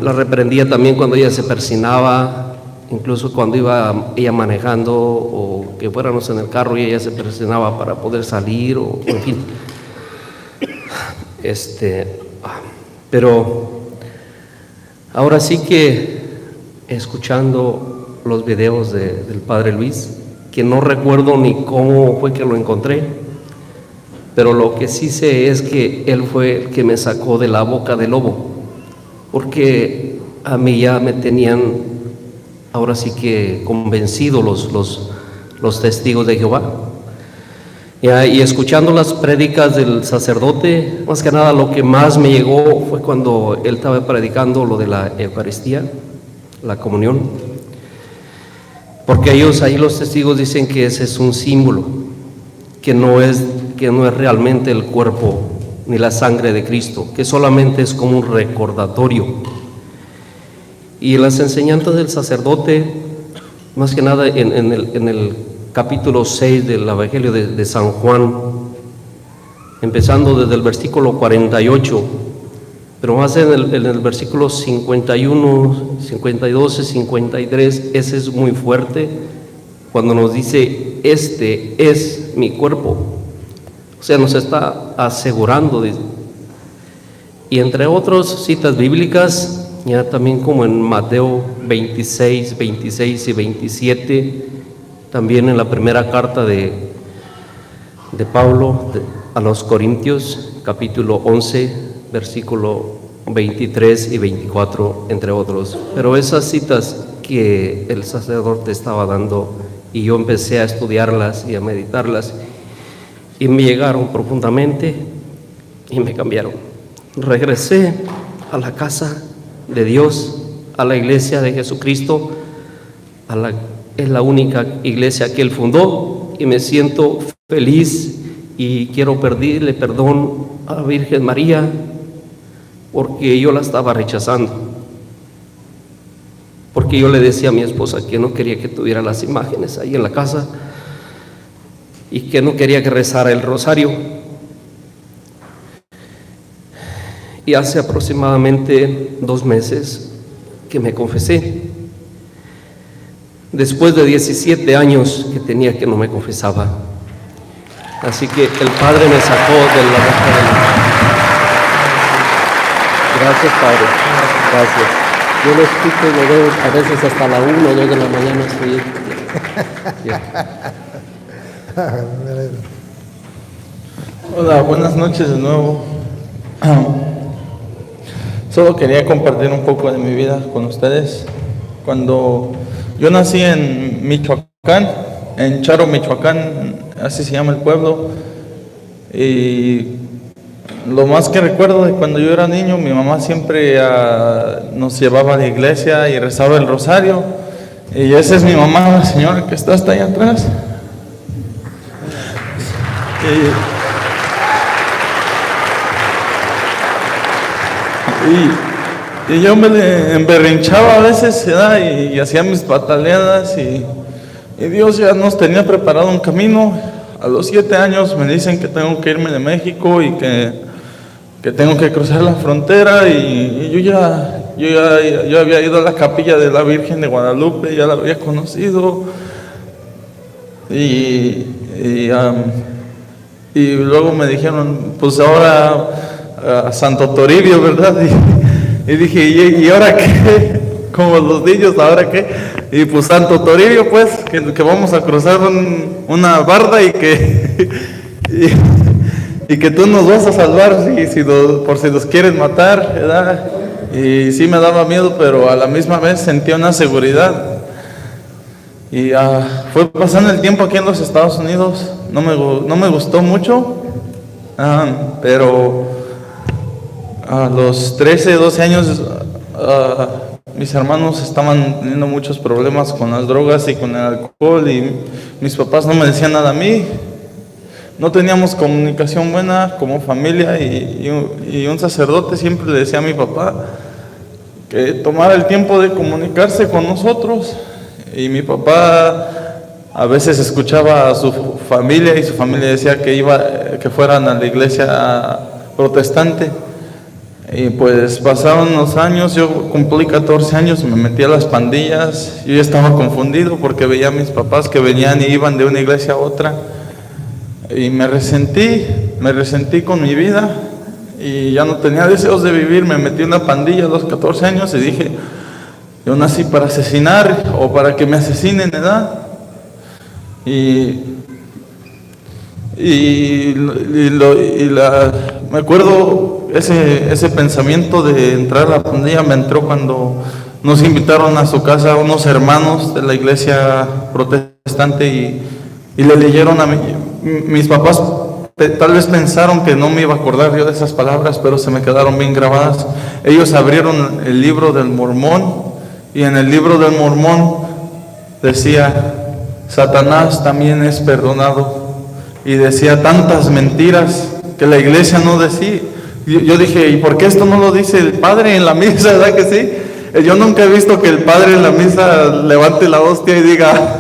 la reprendía también cuando ella se persinaba, incluso cuando iba ella manejando o que fuéramos en el carro y ella se persinaba para poder salir, o en fin. Pero ahora sí que, escuchando los videos del Padre Luis, que no recuerdo ni cómo fue que lo encontré, pero lo que sí sé es que él fue el que me sacó de la boca del lobo, porque a mí ya me tenían ahora sí que convencido los testigos de Jehová. Y escuchando las prédicas del sacerdote, más que nada lo que más me llegó fue cuando él estaba predicando lo de la Eucaristía, la comunión, porque ellos ahí, los testigos, dicen que ese es un símbolo, que no es realmente el cuerpo ni la sangre de Cristo, que solamente es como un recordatorio. Y las enseñanzas del sacerdote, más que nada en el capítulo 6 del Evangelio de San Juan, empezando desde el versículo 48, pero más en el versículo 51, 52 y 53, ese es muy fuerte, cuando nos dice, este es mi cuerpo. O sea, nos está asegurando. Y entre otras citas bíblicas, ya también como en Mateo 26, 26 y 27, también en la primera carta de Pablo a los Corintios, capítulo 11, versículo 23 y 24, entre otros. Pero esas citas que el sacerdote estaba dando, y yo empecé a estudiarlas y a meditarlas, y me llegaron profundamente y me cambiaron. Regresé a la casa de Dios, a la iglesia de Jesucristo, es la única iglesia que Él fundó, y me siento feliz y quiero pedirle perdón a la Virgen María, porque yo la estaba rechazando, porque yo le decía a mi esposa que no quería que tuviera las imágenes ahí en la casa y que no quería que rezara el rosario. y hace aproximadamente 2 meses que me confesé. Después de 17 años que tenía que no me confesaba. Así que el Padre me sacó de la boca de la... Gracias, Padre. Gracias. Yo lo escucho y lo veo a veces hasta la 1 o 2 de la mañana. Hola, buenas noches de nuevo. Solo quería compartir un poco de mi vida con ustedes. Cuando yo nací en Michoacán, en Charo, Michoacán, así se llama el pueblo, y lo más que recuerdo de cuando yo era niño, mi mamá siempre nos llevaba a la iglesia y rezaba el rosario, y esa es mi mamá, la señora que está hasta allá atrás. Y yo me emberrinchaba a veces, ¿verdad? Y hacía mis pataleadas, y Dios ya nos tenía preparado un camino. A los 7 años me dicen que tengo que irme de México y que tengo que cruzar la frontera, y yo había ido a la capilla de la Virgen de Guadalupe, ya la había conocido, y luego me dijeron, pues ahora a Santo Toribio, ¿verdad? Y dije, ¿y ahora qué? Como los niños, ¿ahora qué? Y pues Santo Toribio, pues, que vamos a cruzar una barda y que tú nos vas a salvar por si nos quieren matar, ¿verdad? Y sí me daba miedo, pero a la misma vez sentía una seguridad. Y fue pasando el tiempo aquí en los Estados Unidos, no me gustó mucho, pero a los 13, 12 años mis hermanos estaban teniendo muchos problemas con las drogas y con el alcohol, y mis papás no me decían nada a mí. No teníamos comunicación buena como familia, y un sacerdote siempre le decía a mi papá que tomara el tiempo de comunicarse con nosotros, y mi papá a veces escuchaba a su familia, y su familia decía que fueran a la iglesia protestante. Y pues pasaron los años, yo cumplí 14 años y me metí a las pandillas. Yo ya estaba confundido porque veía a mis papás que venían y iban de una iglesia a otra, y me resentí con mi vida, y ya no tenía deseos de vivir. Me metí en una pandilla a los 14 años y dije, yo nací para asesinar o para que me asesinen, ¿verdad? Me acuerdo ese pensamiento de entrar a la pandilla me entró cuando nos invitaron a su casa unos hermanos de la iglesia protestante, y le leyeron a mí. Mis papás tal vez pensaron que no me iba a acordar yo de esas palabras, pero se me quedaron bien grabadas. Ellos abrieron el libro del Mormón, y en el libro del Mormón decía, Satanás también es perdonado. Y decía tantas mentiras que la iglesia no decía. Yo dije, ¿y por qué esto no lo dice el padre en la misa? ¿Verdad que sí? Yo nunca he visto que el padre en la misa levante la hostia y diga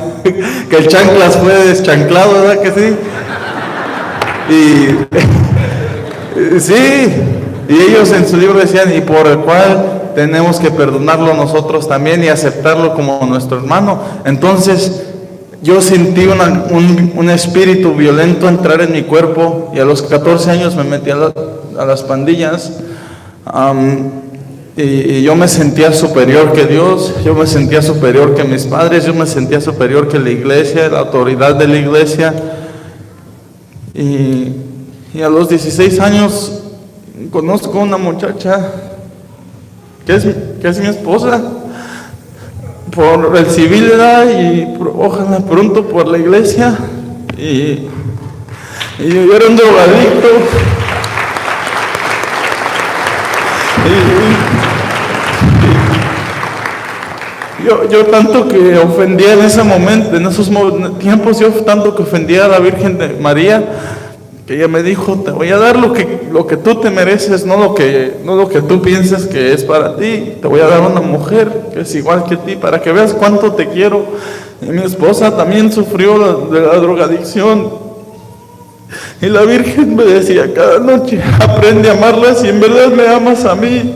que el chanclas fue deschanclado, ¿verdad que sí? Y sí, y ellos en su libro decían, y por el cual tenemos que perdonarlo nosotros también y aceptarlo como nuestro hermano. Entonces yo sentí un espíritu violento entrar en mi cuerpo, y a los 14 años me metí a las pandillas, y yo me sentía superior que Dios, yo me sentía superior que mis padres, yo me sentía superior que la iglesia, la autoridad de la iglesia. Y a los 16 años conozco a una muchacha que es mi esposa, por el civil, y ojalá pronto por la iglesia, y yo era un drogadicto, yo tanto que ofendía en ese momento, en esos tiempos, yo tanto que ofendía a la Virgen de María, que ella me dijo, te voy a dar lo que tú te mereces, no lo que tú piensas que es para ti. Te voy a dar una mujer que es igual que ti, para que veas cuánto te quiero. Y mi esposa también sufrió de la drogadicción, Y la Virgen me decía cada noche, aprende a amarla si en verdad me amas a mí.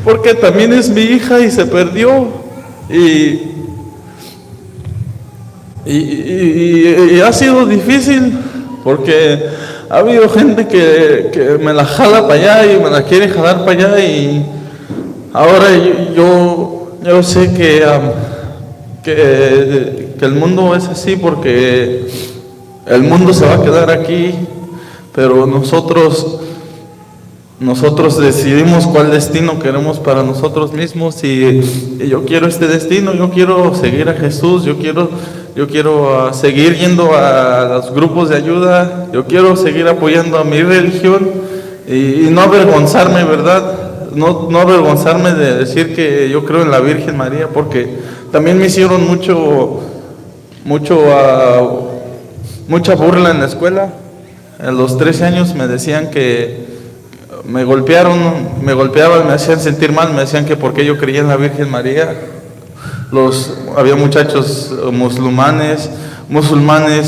Porque también es mi hija y se perdió. Y ha sido difícil porque ha habido gente que me la jala para allá y me la quiere jalar para allá. Y ahora yo sé que el mundo es así porque el mundo se va a quedar aquí, pero nosotros decidimos cuál destino queremos para nosotros mismos y yo quiero este destino, yo quiero seguir a Jesús, yo quiero seguir yendo a los grupos de ayuda, yo quiero seguir apoyando a mi religión y no avergonzarme, ¿verdad? No avergonzarme de decir que yo creo en la Virgen María, porque también me hicieron mucha burla en la escuela. A los 13 años me decían que me golpeaban, me hacían sentir mal, me decían que porque yo creía en la Virgen María. Había muchachos musulmanes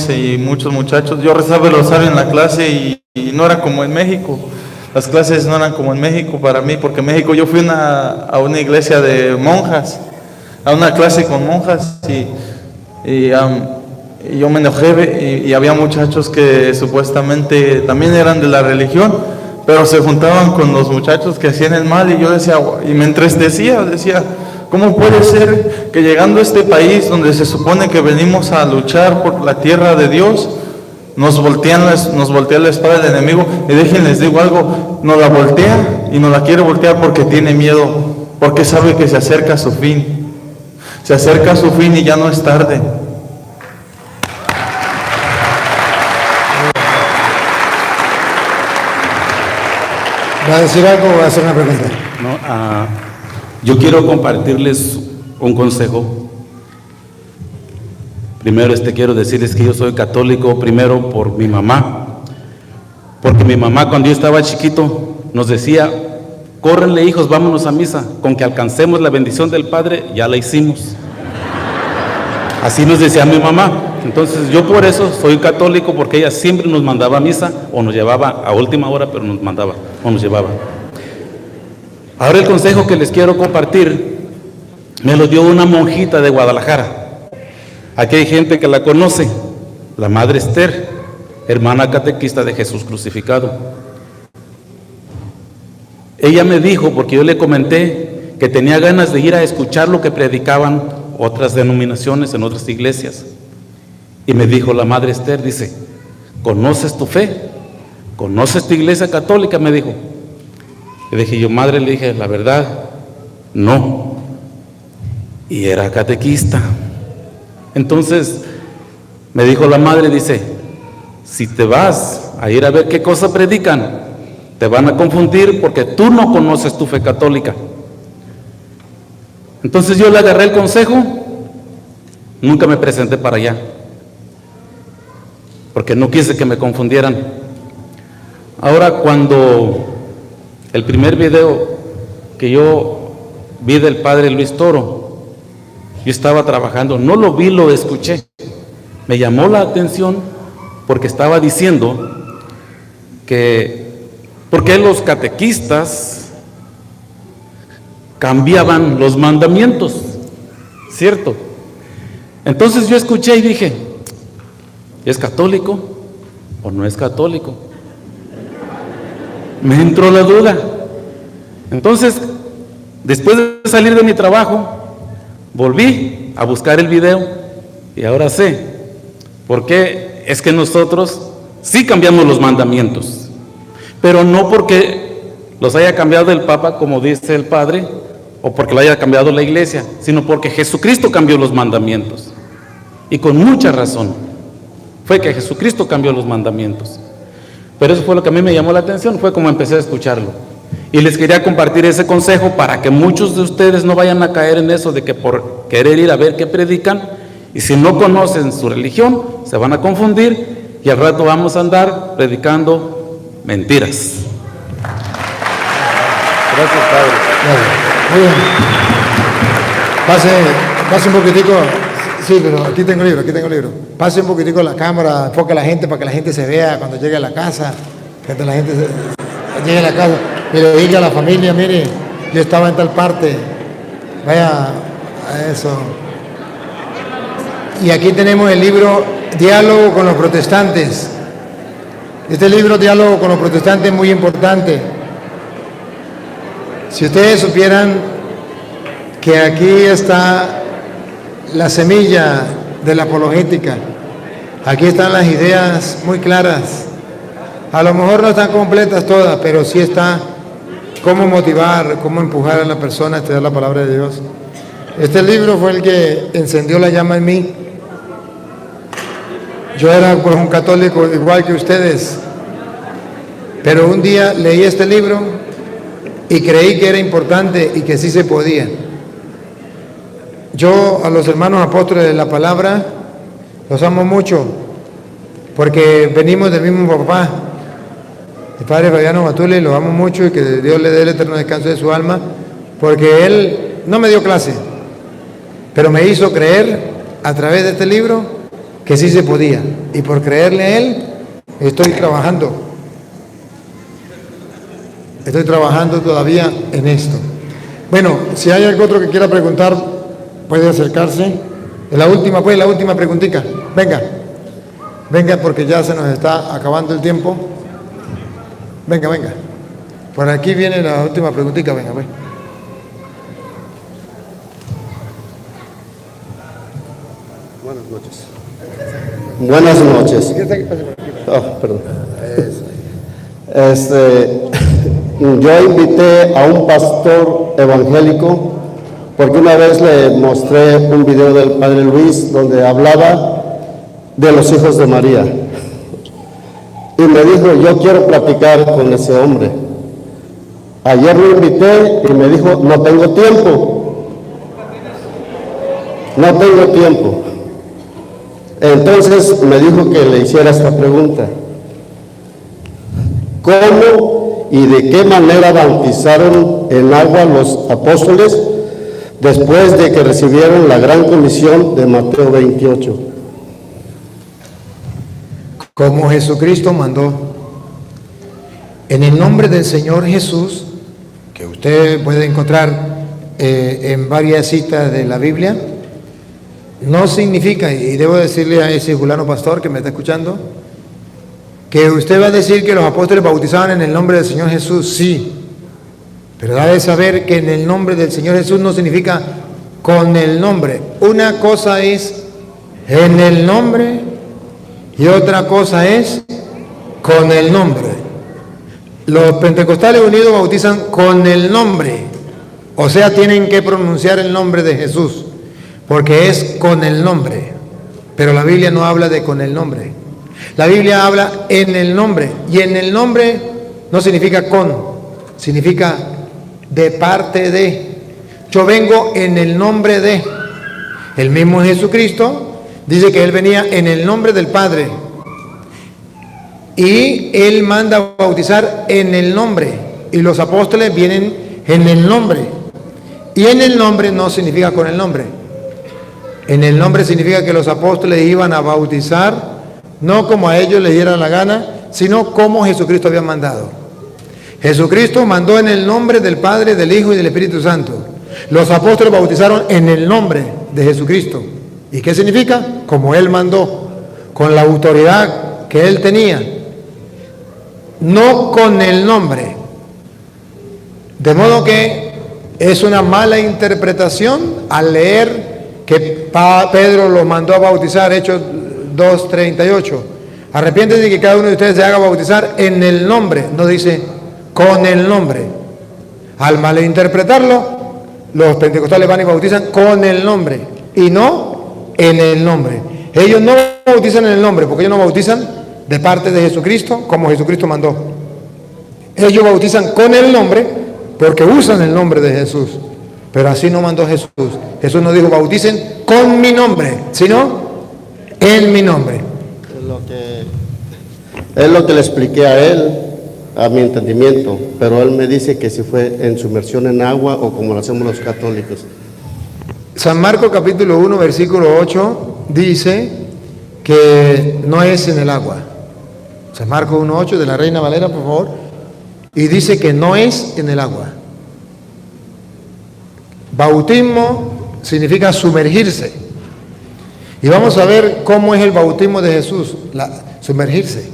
y muchos muchachos. Yo rezaba el rosario en la clase y no era como en México. Las clases no eran como en México para mí, porque en México yo fui a una iglesia de monjas, a una clase con monjas y yo me enojé y había muchachos que supuestamente también eran de la religión, pero se juntaban con los muchachos que hacían el mal y yo decía, y me entristecía, decía, ¿cómo puede ser que llegando a este país donde se supone que venimos a luchar por la tierra de Dios, nos voltea la espada del enemigo? Y déjenles digo algo, nos la voltea y nos la quiere voltear porque tiene miedo, porque sabe que se acerca a su fin. Se acerca a su fin y ya no es tarde. ¿Va a decir algo o va a hacer una pregunta? No, yo quiero compartirles un consejo. Primero quiero decirles que yo soy católico primero por mi mamá, porque mi mamá cuando yo estaba chiquito nos decía, córrenle hijos, vámonos a misa, con que alcancemos la bendición del Padre, ya la hicimos. Así nos decía mi mamá. Entonces yo por eso soy católico, porque ella siempre nos mandaba a misa o nos llevaba a última hora, pero nos mandaba o nos llevaba. Ahora el consejo que les quiero compartir me lo dio una monjita de Guadalajara. Aquí hay gente que la conoce, la Madre Esther, hermana catequista de Jesús crucificado. Ella me dijo, porque yo le comenté que tenía ganas de ir a escuchar lo que predicaban otras denominaciones en otras iglesias. Y me dijo la Madre Esther, dice, ¿conoces tu fe? ¿Conoces tu iglesia católica? Me dijo. Le dije yo, madre, le dije, la verdad, no. Y era catequista. Entonces, me dijo la madre, dice, si te vas a ir a ver qué cosa predican, te van a confundir porque tú no conoces tu fe católica. Entonces yo le agarré el consejo, nunca me presenté para allá, porque no quise que me confundieran. Ahora, cuando el primer video que yo vi del padre Luis Toro, yo estaba trabajando, no lo vi, lo escuché. Me llamó la atención porque estaba diciendo que ¿por qué los catequistas cambiaban los mandamientos? ¿Cierto? Entonces yo escuché y dije, ¿es católico o no es católico? Me entró la duda. Entonces, después de salir de mi trabajo, volví a buscar el video y ahora sé por qué es que nosotros sí cambiamos los mandamientos, pero no porque los haya cambiado el Papa, como dice el Padre, o porque lo haya cambiado la Iglesia, sino porque Jesucristo cambió los mandamientos. Y con mucha razón fue que Jesucristo cambió los mandamientos. Pero eso fue lo que a mí me llamó la atención, fue como empecé a escucharlo. Y les quería compartir ese consejo para que muchos de ustedes no vayan a caer en eso de que por querer ir a ver qué predican, y si no conocen su religión, se van a confundir y al rato vamos a andar predicando mentiras. Gracias, Padre. Muy bien. Pase un poquitico. Sí, pero aquí tengo libro, aquí tengo libro. Pase un poquitico la cámara, enfoque a la gente para que la gente se vea cuando llegue a la casa. Que la gente llegue a la casa y le diga a la familia, mire, yo estaba en tal parte. Vaya a eso. Y aquí tenemos el libro Diálogo con los protestantes. Este libro Diálogo con los protestantes es muy importante. Si ustedes supieran que aquí está la semilla de la apologética, aquí están las ideas muy claras. A lo mejor no están completas todas, pero sí está cómo motivar, cómo empujar a la persona a estudiar la palabra de Dios. Este libro fue el que encendió la llama en mí. Yo era pues un católico igual que ustedes, pero un día leí este libro y creí que era importante y que sí se podía. Yo a los hermanos apóstoles de la palabra los amo mucho, porque venimos del mismo papá, el padre Fabiano Matule, lo amo mucho y que Dios le dé el eterno descanso de su alma, porque él no me dio clase, pero me hizo creer a través de este libro que sí se podía, y por creerle a él estoy trabajando todavía en esto. Bueno, si hay algo otro que quiera preguntar, puede acercarse. La última preguntita. Venga, porque ya se nos está acabando el tiempo. Venga. Por aquí viene la última preguntita, venga, pues. Buenas noches. Perdón. Yo invité a un pastor evangélico porque una vez le mostré un video del padre Luis donde hablaba de los hijos de María. Y me dijo, yo quiero platicar con ese hombre. Ayer lo invité y me dijo, no tengo tiempo. Entonces me dijo que le hiciera esta pregunta. ¿Cómo y de qué manera bautizaron en agua los apóstoles después de que recibieron la gran comisión de Mateo 28? Como Jesucristo mandó, en el nombre del Señor Jesús, que usted puede encontrar en varias citas de la Biblia, no significa, y debo decirle a ese fulano pastor que me está escuchando, que usted va a decir que los apóstoles bautizaban en el nombre del Señor Jesús, sí, pero debe saber que en el nombre del Señor Jesús no significa con el nombre. Una cosa es en el nombre y otra cosa es con el nombre. Los pentecostales unidos bautizan con el nombre, o sea, tienen que pronunciar el nombre de Jesús, porque es con el nombre, pero la Biblia no habla de con el nombre. La Biblia habla en el nombre, y en el nombre no significa con, significa de parte de. Yo vengo en el nombre de. El mismo Jesucristo dice que Él venía en el nombre del Padre, y Él manda a bautizar en el nombre, y los apóstoles vienen en el nombre, y en el nombre no significa con el nombre. En el nombre significa que los apóstoles iban a bautizar no como a ellos les diera la gana, sino como Jesucristo había mandado. Jesucristo mandó en el nombre del Padre, del Hijo y del Espíritu Santo. Los apóstoles bautizaron en el nombre de Jesucristo. ¿Y qué significa? Como Él mandó, con la autoridad que Él tenía, no con el nombre. De modo que es una mala interpretación al leer que Pedro los mandó a bautizar, Hechos 2:38. Arrepiéntete de que cada uno de ustedes se haga bautizar en el nombre, no dice con el nombre. Al malinterpretarlo, los pentecostales van y bautizan con el nombre y no en el nombre. Ellos no bautizan en el nombre porque ellos no bautizan de parte de Jesucristo como Jesucristo mandó. Ellos bautizan con el nombre porque usan el nombre de Jesús, pero así no mandó Jesús. Jesús no dijo bauticen con mi nombre, sino en mi nombre. Es lo que le expliqué a él, a mi entendimiento, pero él me dice que si fue en sumersión en agua o como lo hacemos los católicos. San Marcos capítulo 1, versículo 8 dice que no es en el agua. San Marcos 1:8 de la Reina Valera, por favor. Y dice que no es en el agua. Bautismo significa sumergirse. Y vamos a ver cómo es el bautismo de Jesús, sumergirse.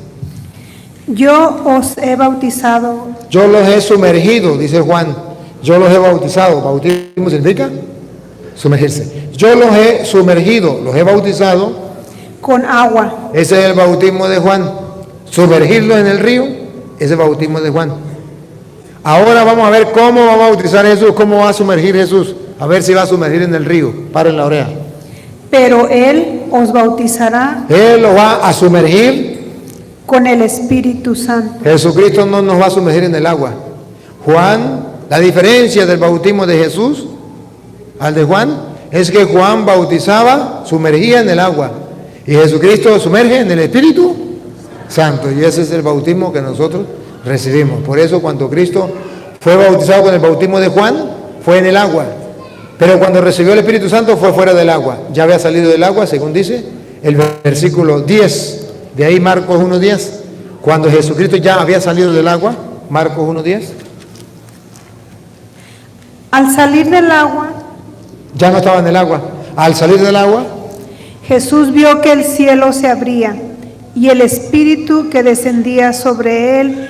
Yo os he bautizado. Yo los he sumergido, dice Juan. Yo los he bautizado. Bautismo significa sumergirse. Yo los he sumergido, los he bautizado. Con agua. Ese es el bautismo de Juan. Sumergirlos en el río, ese es el bautismo de Juan. Ahora vamos a ver cómo va a bautizar Jesús, cómo va a sumergir Jesús. A ver si va a sumergir en el río. Paren la oreja. Pero Él os bautizará. Él lo va a sumergir con el Espíritu Santo. Jesucristo no nos va a sumergir en el agua. Juan, la diferencia del bautismo de Jesús al de Juan es que Juan bautizaba, sumergía en el agua, y Jesucristo sumerge en el Espíritu Santo, y ese es el bautismo que nosotros recibimos. Por eso cuando Cristo fue bautizado con el bautismo de Juan, fue en el agua, pero cuando recibió el Espíritu Santo fue fuera del agua, ya había salido del agua, según dice el versículo 10, de ahí Marcos 1:10, cuando Jesucristo ya había salido del agua, Marcos 1:10. Al salir del agua, ya no estaba en el agua. Al salir del agua, Jesús vio que el cielo se abría y el Espíritu que descendía sobre él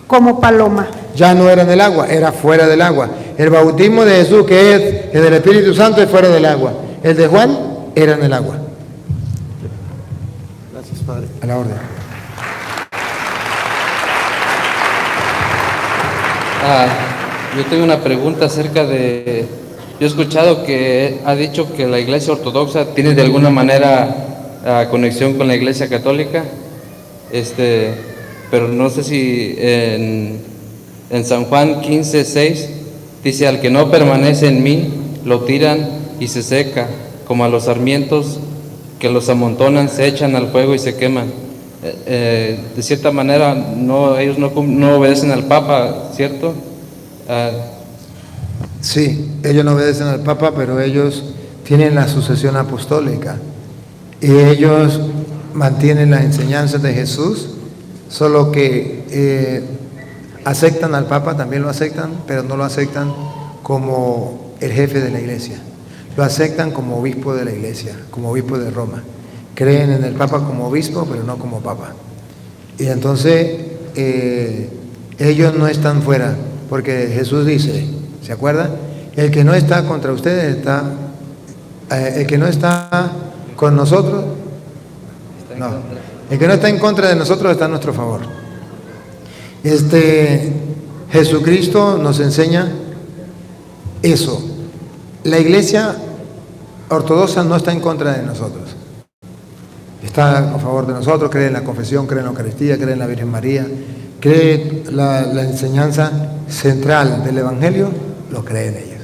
como paloma. Ya no era en el agua, era fuera del agua. El bautismo de Jesús, que es el del Espíritu Santo, es fuera del agua. El de Juan era en el agua. Gracias, Padre. A la orden. Yo tengo una pregunta acerca de... Yo he escuchado que ha dicho que la Iglesia Ortodoxa tiene de alguna manera conexión con la Iglesia Católica, pero no sé si en San Juan 15:6 dice: al que no permanece en mí, lo tiran y se seca, como a los sarmientos que los amontonan, se echan al fuego y se queman. De cierta manera, ellos no obedecen al Papa, ¿cierto? Sí, ellos no obedecen al Papa, pero ellos tienen la sucesión apostólica y ellos mantienen las enseñanzas de Jesús, solo que aceptan al Papa, también lo aceptan, pero no lo aceptan como el jefe de la iglesia, lo aceptan como obispo de la iglesia, como obispo de Roma. Creen en el Papa como obispo, pero no como Papa. Y entonces ellos no están fuera, porque Jesús dice, ¿se acuerda? El que no está contra ustedes está, el que no está con nosotros, no, el que no está en contra de nosotros está a nuestro favor. Jesucristo nos enseña eso. La iglesia ortodoxa no está en contra de nosotros, está a favor de nosotros, cree en la confesión, cree en la Eucaristía, cree en la Virgen María, cree la enseñanza central del Evangelio, lo creen ellos.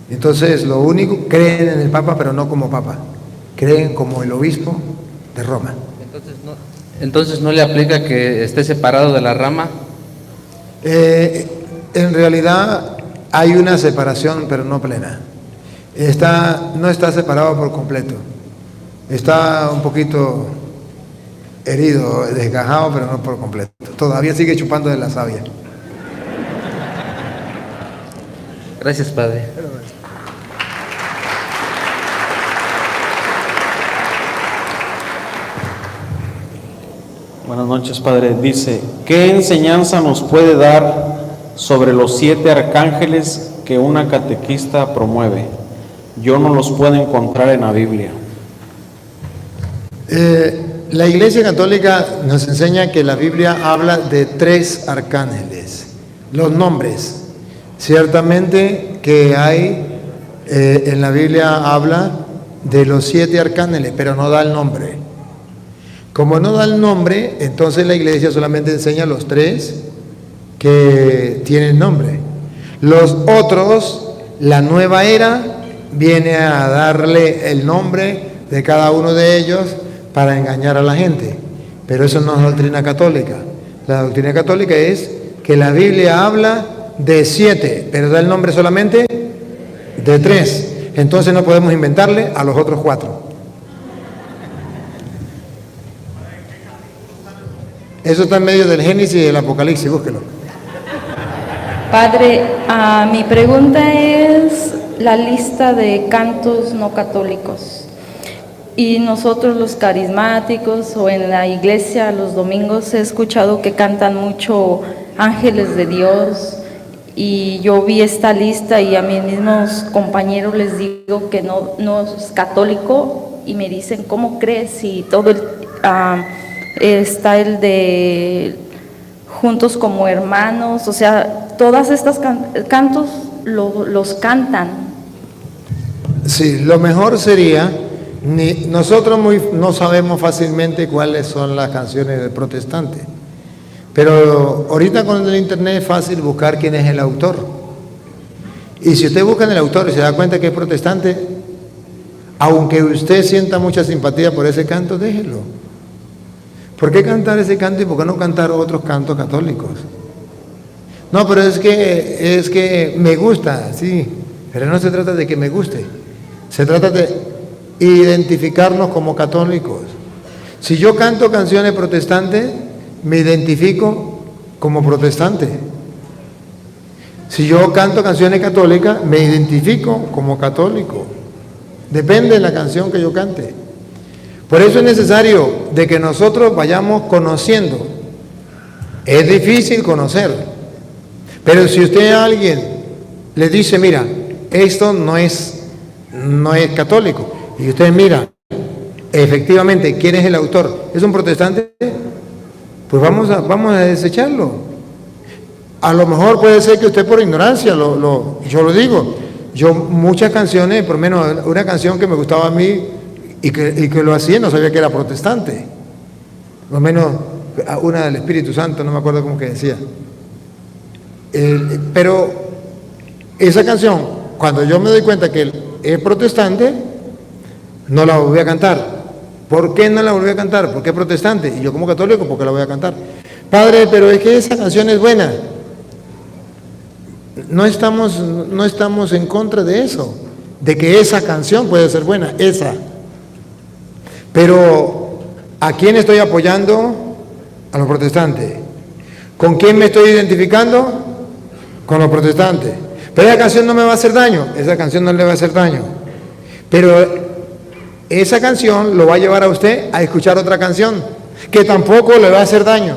Entonces, lo único, creen en el Papa, pero no como Papa, creen como el obispo de Roma. Entonces no le aplica que esté separado de la rama. En realidad hay una separación, pero no plena. No está separado por completo. Está un poquito herido, desgajado, pero no por completo. Todavía sigue chupando de la savia. Gracias, Padre. Buenas noches, Padre. Dice, ¿qué enseñanza nos puede dar sobre los 7 arcángeles que una catequista promueve? Yo no los puedo encontrar en la Biblia. La Iglesia Católica nos enseña que la Biblia habla de 3 arcángeles. Los nombres. Ciertamente que hay, en la Biblia habla de los 7 arcángeles, pero no da el nombre. Como no da el nombre, entonces la iglesia solamente enseña los 3 que tienen nombre. Los otros, la nueva era, viene a darle el nombre de cada uno de ellos para engañar a la gente. Pero eso no es doctrina católica. La doctrina católica es que la Biblia habla de 7, pero da el nombre solamente de 3. entonces no podemos inventarle a los otros 4. Eso está en medio del Génesis y del Apocalipsis, búsquelo. Padre, mi pregunta es la lista de cantos no católicos. Y nosotros los carismáticos o en la iglesia los domingos he escuchado que cantan mucho Ángeles de Dios, y yo vi esta lista y a mis mismos compañeros les digo que no es católico y me dicen, ¿cómo crees? Si todo está el de juntos como hermanos, o sea, todas estas cantos los cantan. Sí, lo mejor sería, nosotros no sabemos fácilmente cuáles son las canciones del protestante, pero ahorita con el internet es fácil buscar quién es el autor. Y si usted busca en el autor y se da cuenta que es protestante, aunque usted sienta mucha simpatía por ese canto, déjelo. ¿Por qué cantar ese canto y por qué no cantar otros cantos católicos? No, pero es que me gusta, sí, pero no se trata de que me guste, se trata de identificarnos como católicos. Si yo canto canciones protestantes, me identifico como protestante. Si yo canto canciones católicas, me identifico como católico. Depende de la canción que yo cante. Por eso es necesario de que nosotros vayamos conociendo. Es difícil conocer, pero si usted a alguien le dice, mira, esto no es católico, y usted mira, efectivamente, ¿quién es el autor? ¿Es un protestante? Pues vamos a desecharlo. A lo mejor puede ser que usted por ignorancia, yo lo digo, yo muchas canciones, por lo menos una canción que me gustaba a mí y que lo hacía, no sabía que era protestante. Por lo menos una del Espíritu Santo, no me acuerdo cómo que decía. Pero esa canción, cuando yo me doy cuenta que es protestante, no la volví a cantar. ¿Por qué no la volví a cantar? Porque es protestante. Y yo como católico, ¿por qué la voy a cantar? Padre, pero es que esa canción es buena. No estamos en contra de eso, de que esa canción puede ser buena, esa. Pero ¿a quién estoy apoyando? A los protestantes. ¿Con quién me estoy identificando? Con los protestantes. Pero esa canción no me va a hacer daño, esa canción no le va a hacer daño. Pero esa canción lo va a llevar a usted a escuchar otra canción que tampoco le va a hacer daño.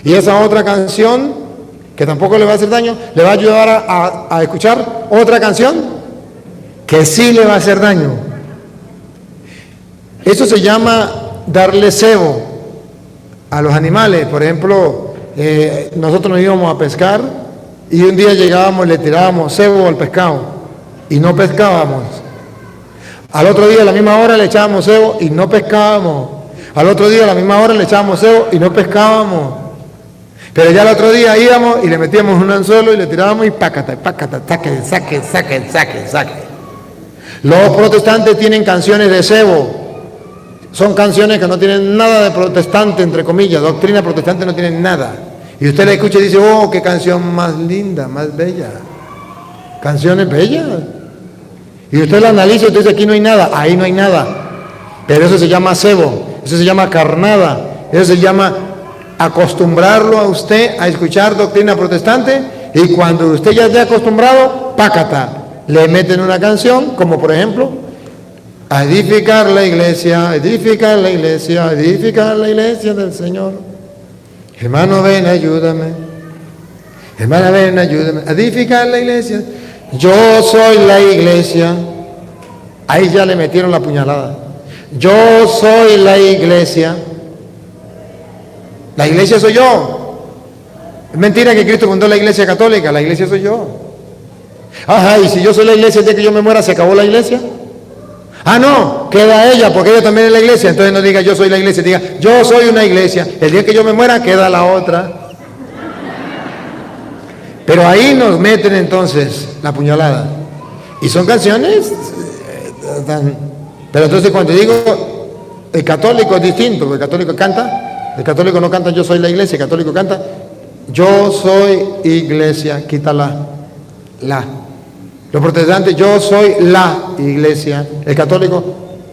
Y esa otra canción que tampoco le va a hacer daño, le va a ayudar a escuchar otra canción que sí le va a hacer daño. Eso se llama darle cebo a los animales. Por ejemplo, nosotros nos íbamos a pescar y un día llegábamos y le tirábamos cebo al pescado y no pescábamos. Al otro día a la misma hora le echábamos cebo y no pescábamos. Al otro día a la misma hora le echábamos cebo y no pescábamos. Pero ya el otro día íbamos y le metíamos un anzuelo y le tirábamos y pácata, saque. Los protestantes tienen canciones de cebo. Son canciones que no tienen nada de protestante, entre comillas. Doctrina protestante no tienen nada. Y usted la escucha y dice, oh, qué canción más linda, más bella. Canciones bellas. Y usted la analiza y usted dice, aquí no hay nada, ahí no hay nada. Pero eso se llama cebo, eso se llama carnada, eso se llama acostumbrarlo a usted a escuchar doctrina protestante, y cuando usted ya esté acostumbrado, pácata, le meten una canción, como por ejemplo, a edificar la iglesia, edificar la iglesia, edificar la iglesia del Señor. Hermano, ven, ayúdame. Hermana, ven, ayúdame. Edificar la iglesia. Yo soy la iglesia. Ahí ya le metieron la puñalada. Yo soy la iglesia. La iglesia soy yo. Es mentira que Cristo fundó la iglesia católica. La iglesia soy yo. Ajá, y si yo soy la iglesia, el día que yo me muera, ¿se acabó la iglesia? Ah, no, queda ella, porque ella también es la iglesia. Entonces no diga yo soy la iglesia, diga yo soy una iglesia. El día que yo me muera, queda la otra. Pero ahí nos meten entonces la puñalada. Y son canciones. Pero entonces cuando digo el católico es distinto, porque el católico canta, el católico no canta yo soy la iglesia, el católico canta yo soy iglesia, quítala, la. Los protestantes, yo soy la iglesia. El católico,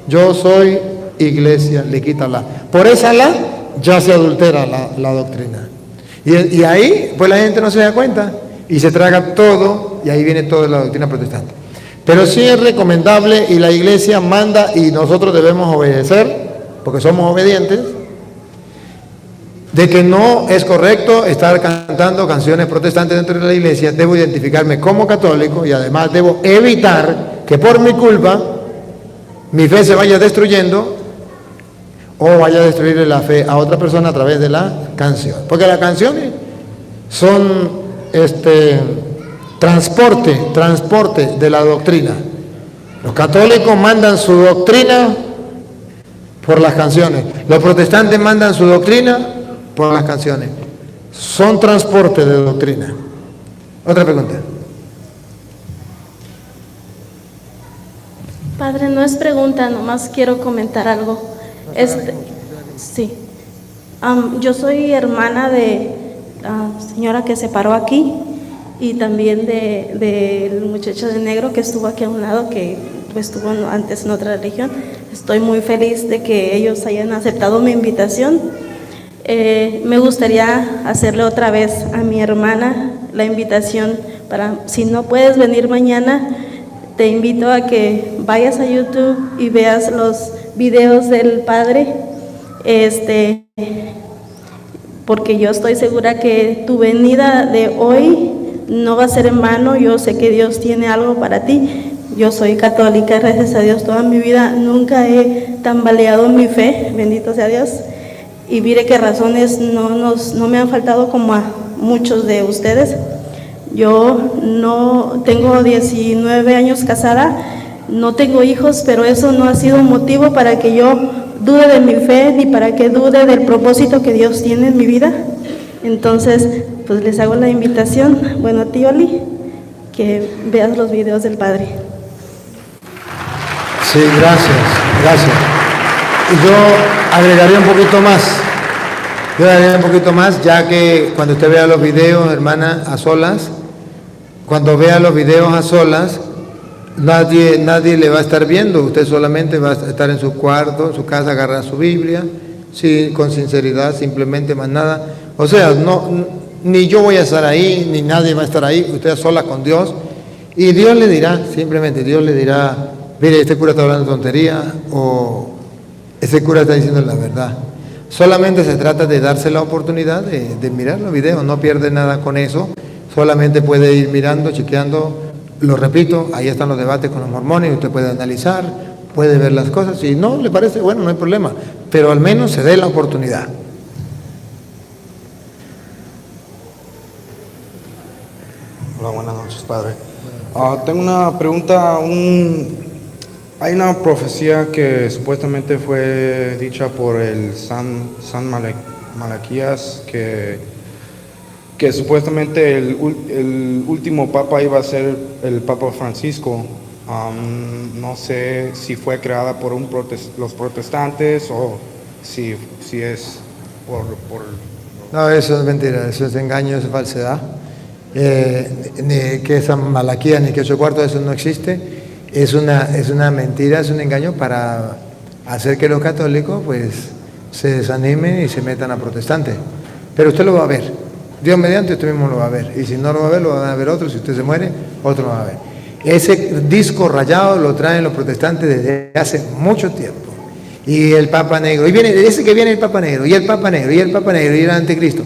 yo soy iglesia, le quita la. Por esa la ya se adultera la doctrina. Y ahí, pues la gente no se da cuenta y se traga todo, y ahí viene toda la doctrina protestante. Pero sí es recomendable, y la iglesia manda, y nosotros debemos obedecer, porque somos obedientes, de que no es correcto estar cantando canciones protestantes dentro de la iglesia. Debo identificarme como católico y además debo evitar que por mi culpa mi fe se vaya destruyendo o vaya a destruirle la fe a otra persona a través de la canción. Porque las canciones son transporte de la doctrina. Los católicos mandan su doctrina por las canciones. Los protestantes mandan su doctrina por las canciones. Son transporte de doctrina. Otra pregunta. Padre, no es pregunta, nomás quiero comentar algo. Sí. Yo soy hermana de señora que se paró aquí y también del muchacho de negro que estuvo aquí a un lado, que estuvo antes en otra religión. Estoy muy feliz de que ellos hayan aceptado mi invitación. Me gustaría hacerle otra vez a mi hermana la invitación para, si no puedes venir mañana, te invito a que vayas a YouTube y veas los videos del Padre, porque yo estoy segura que tu venida de hoy no va a ser en vano. Yo sé que Dios tiene algo para ti. Yo soy católica, gracias a Dios, toda mi vida nunca he tambaleado mi fe, bendito sea Dios, y mire qué razones no me han faltado como a muchos de ustedes. Yo no tengo 19 años casada, no tengo hijos, pero eso no ha sido motivo para que yo dude de mi fe ni para que dude del propósito que Dios tiene en mi vida. Entonces, pues les hago la invitación, bueno, a ti, Oli, que veas los videos del Padre. Sí, gracias. Y yo agregaría un poquito más. Ya que cuando usted vea los videos, hermana, a solas, cuando vea los videos a solas, nadie le va a estar viendo. Usted solamente va a estar en su cuarto, en su casa, agarrar su Biblia, sí, con sinceridad, simplemente, más nada. O sea, ni yo voy a estar ahí, ni nadie va a estar ahí, usted a solas con Dios, y Dios le dirá, mire, este cura está hablando tontería, o este cura está diciendo la verdad. Solamente se trata de darse la oportunidad de mirar los videos, no pierde nada con eso, solamente puede ir mirando, chequeando. Lo repito, ahí están los debates con los mormones, usted puede analizar, puede ver las cosas, si no le parece, bueno, no hay problema, pero al menos se dé la oportunidad. Hola, buenas noches, Padre. Tengo una pregunta. Hay una profecía que supuestamente fue dicha por el San Malaquías, que supuestamente el último papa iba a ser el Papa Francisco. No sé si fue creada por los protestantes o si es por... No, eso es mentira, eso es engaño, eso es falsedad. Ni que San Malaquías ni que 8 cuartos, eso no existe. Es una mentira, es un engaño para hacer que los católicos pues se desanimen y se metan a protestantes. Pero usted lo va a ver. Dios mediante, usted mismo lo va a ver. Y si no lo va a ver, lo van a ver otros. Si usted se muere, otro lo va a ver. Ese disco rayado lo traen los protestantes desde hace mucho tiempo. Y el Papa Negro. Y dice que viene el Papa Negro, y el Papa Negro, y el Papa Negro, y el Anticristo.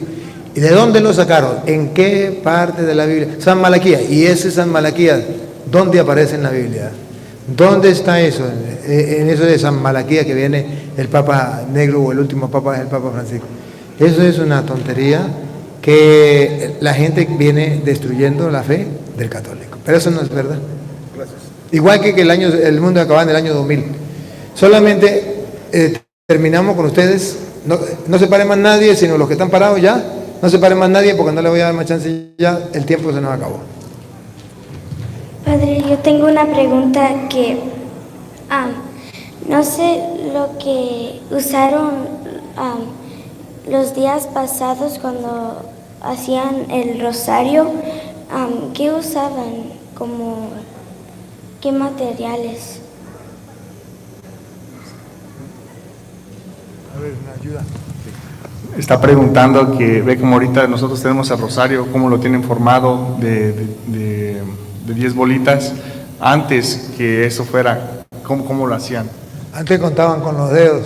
¿Y de dónde lo sacaron? ¿En qué parte de la Biblia? San Malaquías. ¿Y ese San Malaquías dónde aparece en la Biblia? ¿Dónde está eso? En eso de San Malaquías que viene el Papa Negro o el último Papa es el Papa Francisco. Eso es una tontería que la gente viene destruyendo la fe del católico. Pero eso no es verdad. Gracias. Igual que el mundo acababa en el año 2000. Solamente terminamos con ustedes. No se pare más nadie, sino los que están parados ya. No se pare más nadie porque no le voy a dar más chance ya. El tiempo se nos acabó. Padre, yo tengo una pregunta que no sé lo que usaron los días pasados cuando hacían el rosario. ¿Qué usaban? Como ¿Qué materiales? A ver, una ayuda. Está preguntando que ve como ahorita nosotros tenemos el rosario, cómo lo tienen formado de 10 bolitas. Antes que eso fuera, ¿cómo lo hacían? Antes contaban con los dedos.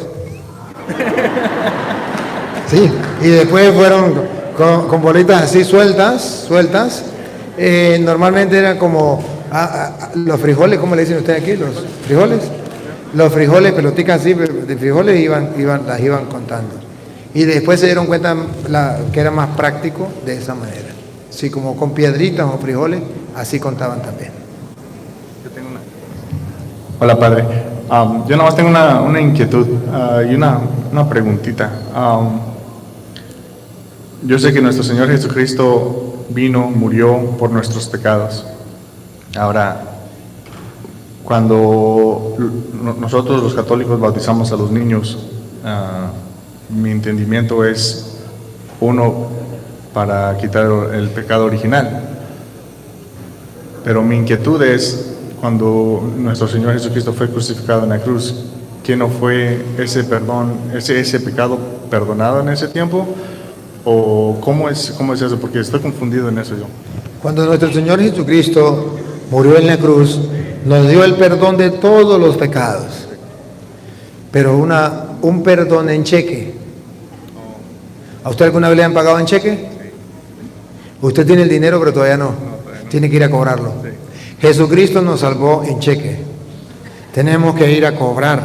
Sí, y después fueron con bolitas así sueltas. Normalmente eran como los frijoles, ¿cómo le dicen ustedes aquí? Los frijoles. Los frijoles, peloticas así de frijoles, las iban contando. Y después se dieron cuenta que era más práctico de esa manera. Sí, como con piedritas o frijoles, así contaban también. Hola, Padre. Yo nada más tengo una inquietud y una preguntita. Yo sé que nuestro Señor Jesucristo vino, murió por nuestros pecados. Ahora, cuando nosotros los católicos bautizamos a los niños, mi entendimiento es uno para quitar el pecado original. Pero mi inquietud es, cuando nuestro Señor Jesucristo fue crucificado en la cruz, ¿qué no fue ese perdón, ese pecado perdonado en ese tiempo? ¿O cómo es eso? Porque estoy confundido en eso yo. Cuando nuestro Señor Jesucristo murió en la cruz, nos dio el perdón de todos los pecados, pero un perdón en cheque. ¿A usted alguna vez le han pagado en cheque? Usted tiene el dinero, pero todavía no. Tiene que ir a cobrarlo. Jesucristo nos salvó en cheque. Tenemos que ir a cobrar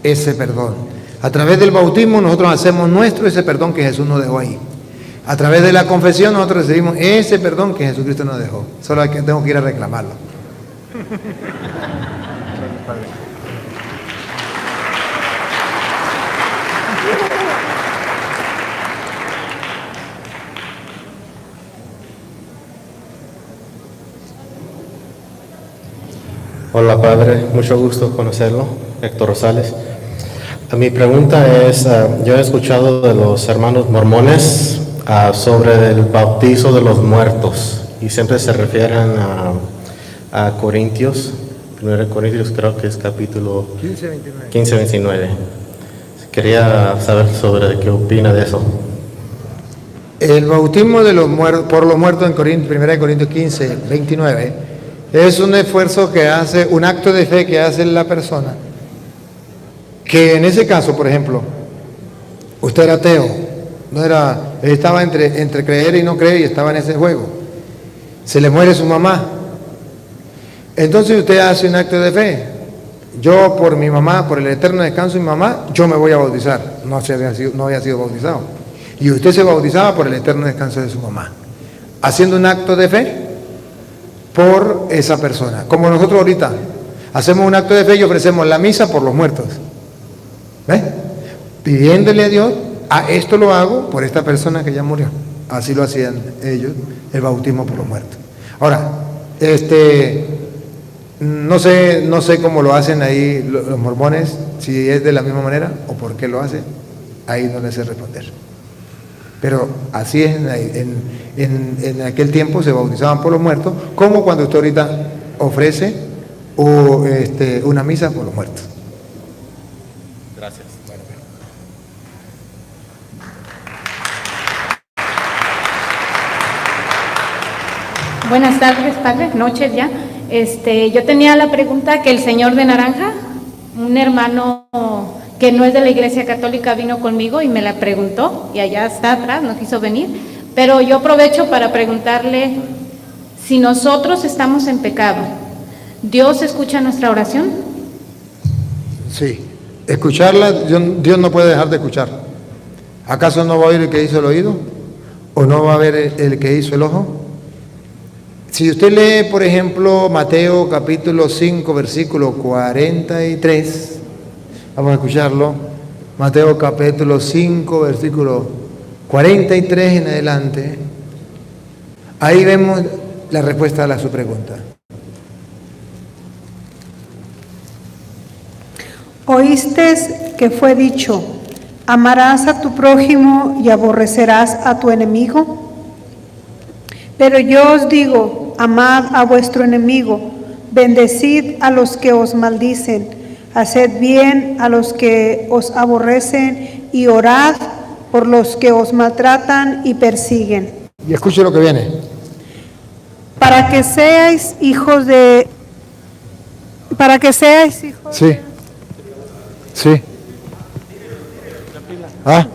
ese perdón. A través del bautismo nosotros hacemos nuestro ese perdón que Jesús nos dejó ahí. A través de la confesión nosotros recibimos ese perdón que Jesucristo nos dejó. Solo tengo que ir a reclamarlo. Hola, Padre, mucho gusto conocerlo, Héctor Rosales. Mi pregunta es, yo he escuchado de los hermanos mormones sobre el bautizo de los muertos y siempre se refieren a Corintios, 1 Corintios creo que es capítulo 15-29. Quería saber sobre qué opina de eso. El bautismo de por los muertos en 1 Corintios 15-29 es un esfuerzo que hace, un acto de fe que hace la persona, que en ese caso, por ejemplo, usted era ateo, estaba entre creer y no creer y estaba en ese juego. Se le muere su mamá. Entonces usted hace un acto de fe. Yo por mi mamá, por el eterno descanso de mi mamá, yo me voy a bautizar. No había sido bautizado. Y usted se bautizaba por el eterno descanso de su mamá. Haciendo un acto de fe por esa persona. Como nosotros ahorita hacemos un acto de fe y ofrecemos la misa por los muertos. ¿Ves? Pidiéndole a Dios, esto lo hago por esta persona que ya murió. Así lo hacían ellos, el bautismo por los muertos. Ahora, no sé cómo lo hacen ahí los mormones, si es de la misma manera o por qué lo hacen, ahí no les sé responder. Pero así es, en aquel tiempo se bautizaban por los muertos, como cuando usted ahorita ofrece una misa por los muertos. Gracias. Buenas tardes, padre, noches ya. Yo tenía la pregunta que el señor de naranja, un hermano que no es de la Iglesia Católica, vino conmigo y me la preguntó, y allá está atrás, no quiso venir, pero yo aprovecho para preguntarle, si nosotros estamos en pecado, ¿Dios escucha nuestra oración? Sí, escucharla, Dios no puede dejar de escuchar. ¿Acaso no va a oír el que hizo el oído? ¿O no va a ver el que hizo el ojo? Si usted lee, por ejemplo, Mateo capítulo 5, versículo 43, vamos a escucharlo. Mateo capítulo 5, versículo 43 en adelante. Ahí vemos la respuesta a su pregunta. Oíste que fue dicho, amarás a tu prójimo y aborrecerás a tu enemigo. Pero yo os digo, amad a vuestro enemigo, Bendecid a los que os maldicen, haced bien a los que os aborrecen y orad por los que os maltratan y persiguen. Y escuche lo que viene. Para que seáis hijos de... Sí. Sí. Ah.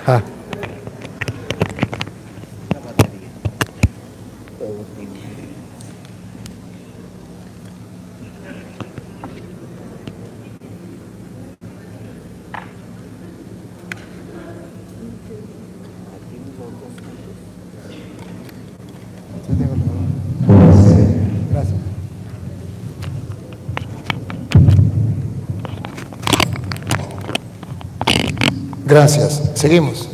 Ah. Gracias. Gracias. Seguimos.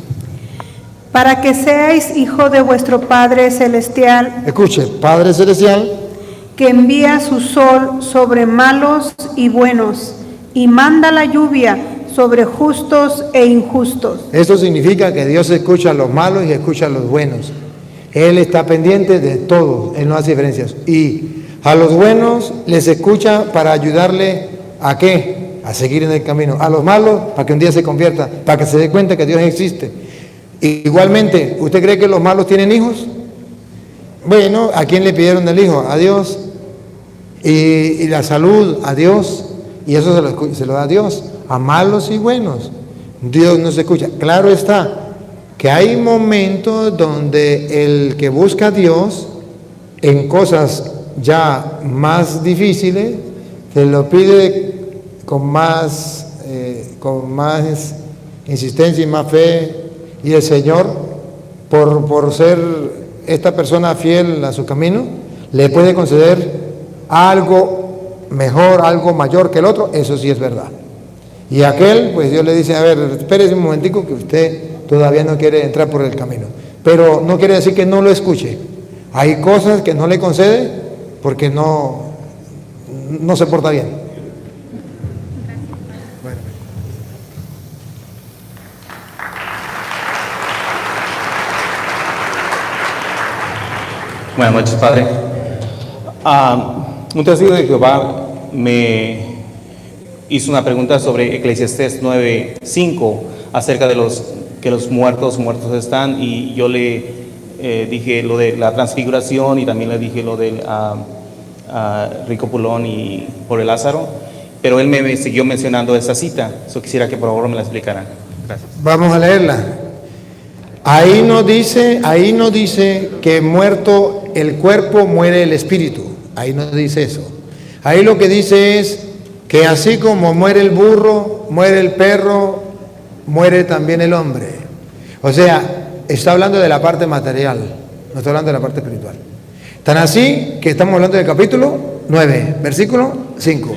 Para que seáis hijo de vuestro Padre Celestial, Escuche, Padre Celestial, que envía su sol sobre malos y buenos, y manda la lluvia sobre justos e injustos. esto significa que Dios escucha a los malos y escucha a los buenos. Él está pendiente de todos, Él no hace diferencias. Y a los buenos les escucha para ayudarle a ¿qué? A seguir en el camino. A los malos para que un día se convierta, para que se dé cuenta que Dios existe. Igualmente, ¿usted cree que los malos tienen hijos? Bueno, ¿a quién le pidieron el hijo? A Dios. Y la salud, a Dios. Y eso se lo da a Dios, a malos y buenos. Dios nos escucha. Claro está que hay momentos donde el que busca a Dios en cosas ya más difíciles, se lo pide con más insistencia y más fe, y el Señor, por ser esta persona fiel a su camino, le puede conceder algo mejor, algo mayor que el otro. Eso sí es verdad. Y aquel, pues Dios le dice, a ver, espérese un momentico que usted todavía no quiere entrar por el camino. Pero no quiere decir que no lo escuche. Hay cosas que no le concede porque no se porta bien. Buenas noches, Padre. Un testigo de Jehová me hizo una pregunta sobre Eclesiastés 9:5 acerca de que los muertos están, y yo le dije lo de la transfiguración y también le dije lo del rico Pulón y por el Lázaro, pero él me siguió mencionando esa cita. Eso quisiera que por favor me la explicaran. Gracias. Vamos a leerla. Ahí no dice que muerto el cuerpo muere el espíritu. Ahí no dice eso. Ahí lo que dice es que así como muere el burro, muere el perro, muere también el hombre. O sea, está hablando de la parte material, no está hablando de la parte espiritual. Tan así que estamos hablando del capítulo 9, versículo 5.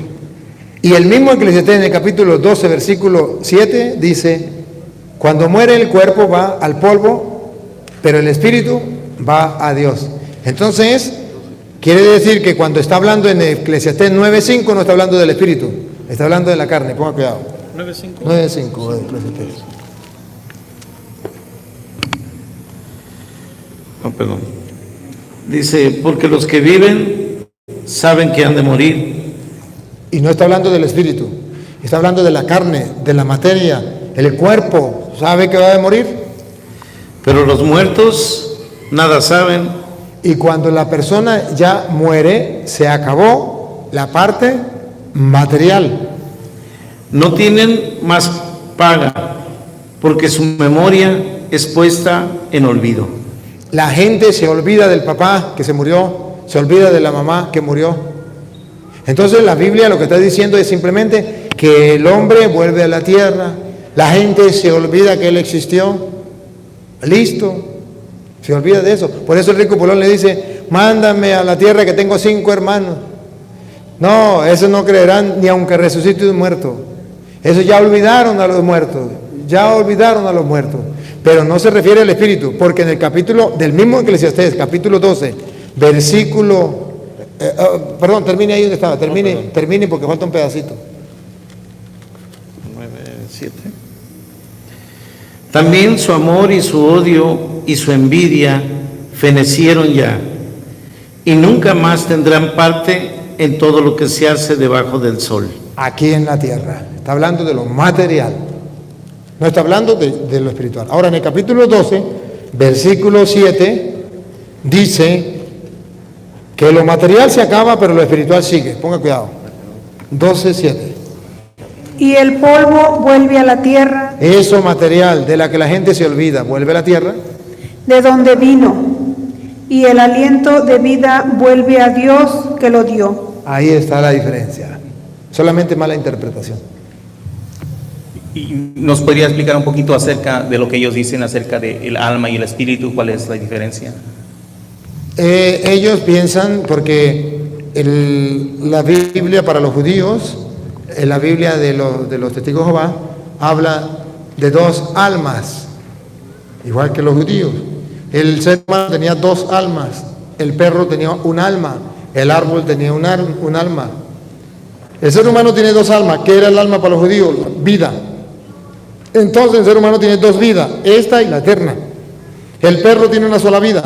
Y el mismo Eclesiastés en el capítulo 12, versículo 7 dice: cuando muere el cuerpo va al polvo, pero el espíritu va a Dios. Entonces, quiere decir que cuando está hablando en Eclesiastés 9:5 no está hablando del espíritu, está hablando de la carne. Ponga cuidado. 9:5 de Eclesiastés. Oh, perdón. Dice, porque los que viven saben que han de morir. Y no está hablando del espíritu, está hablando de la carne, de la materia. El cuerpo sabe que va a morir. Pero los muertos nada saben. Y cuando la persona ya muere, se acabó la parte material. No tienen más paga, porque su memoria es puesta en olvido. La gente se olvida del papá que se murió, se olvida de la mamá que murió. Entonces la Biblia lo que está diciendo es simplemente que el hombre vuelve a la tierra. La gente se olvida que él existió. Listo. Se olvida de eso. Por eso el rico Pulón le dice: mándame a la tierra que tengo 5 hermanos. No, esos no creerán ni aunque resucite un muerto. Esos ya olvidaron a los muertos. Ya olvidaron a los muertos. Pero no se refiere al espíritu, porque en el capítulo del mismo Eclesiastés, capítulo 12, versículo... perdón, termine ahí donde estaba. Termine porque falta un pedacito. 9:7. También su amor y su odio y su envidia fenecieron ya, y nunca más tendrán parte en todo lo que se hace debajo del sol. Aquí en la tierra. Está hablando de lo material. No está hablando de lo espiritual. Ahora en el capítulo 12, versículo 7, dice que lo material se acaba, pero lo espiritual sigue. Ponga cuidado. 12:7. Y el polvo vuelve a la tierra, Eso material de la que la gente se olvida, vuelve a la tierra. de donde vino, y el aliento de vida vuelve a Dios que lo dio. Ahí está la diferencia. Solamente mala interpretación. ¿Y nos podría explicar un poquito acerca de lo que ellos dicen acerca del alma y el espíritu? ¿Cuál es la diferencia? Ellos piensan, porque la Biblia para los judíos, la Biblia de los testigos de Jehová, habla de dos almas, igual que los judíos. El ser humano tenía dos almas, el perro tenía un alma, el árbol tenía un alma. El ser humano tiene dos almas. ¿Qué era el alma para los judíos? Vida. Entonces el ser humano tiene dos vidas, esta y la eterna. El perro tiene una sola vida,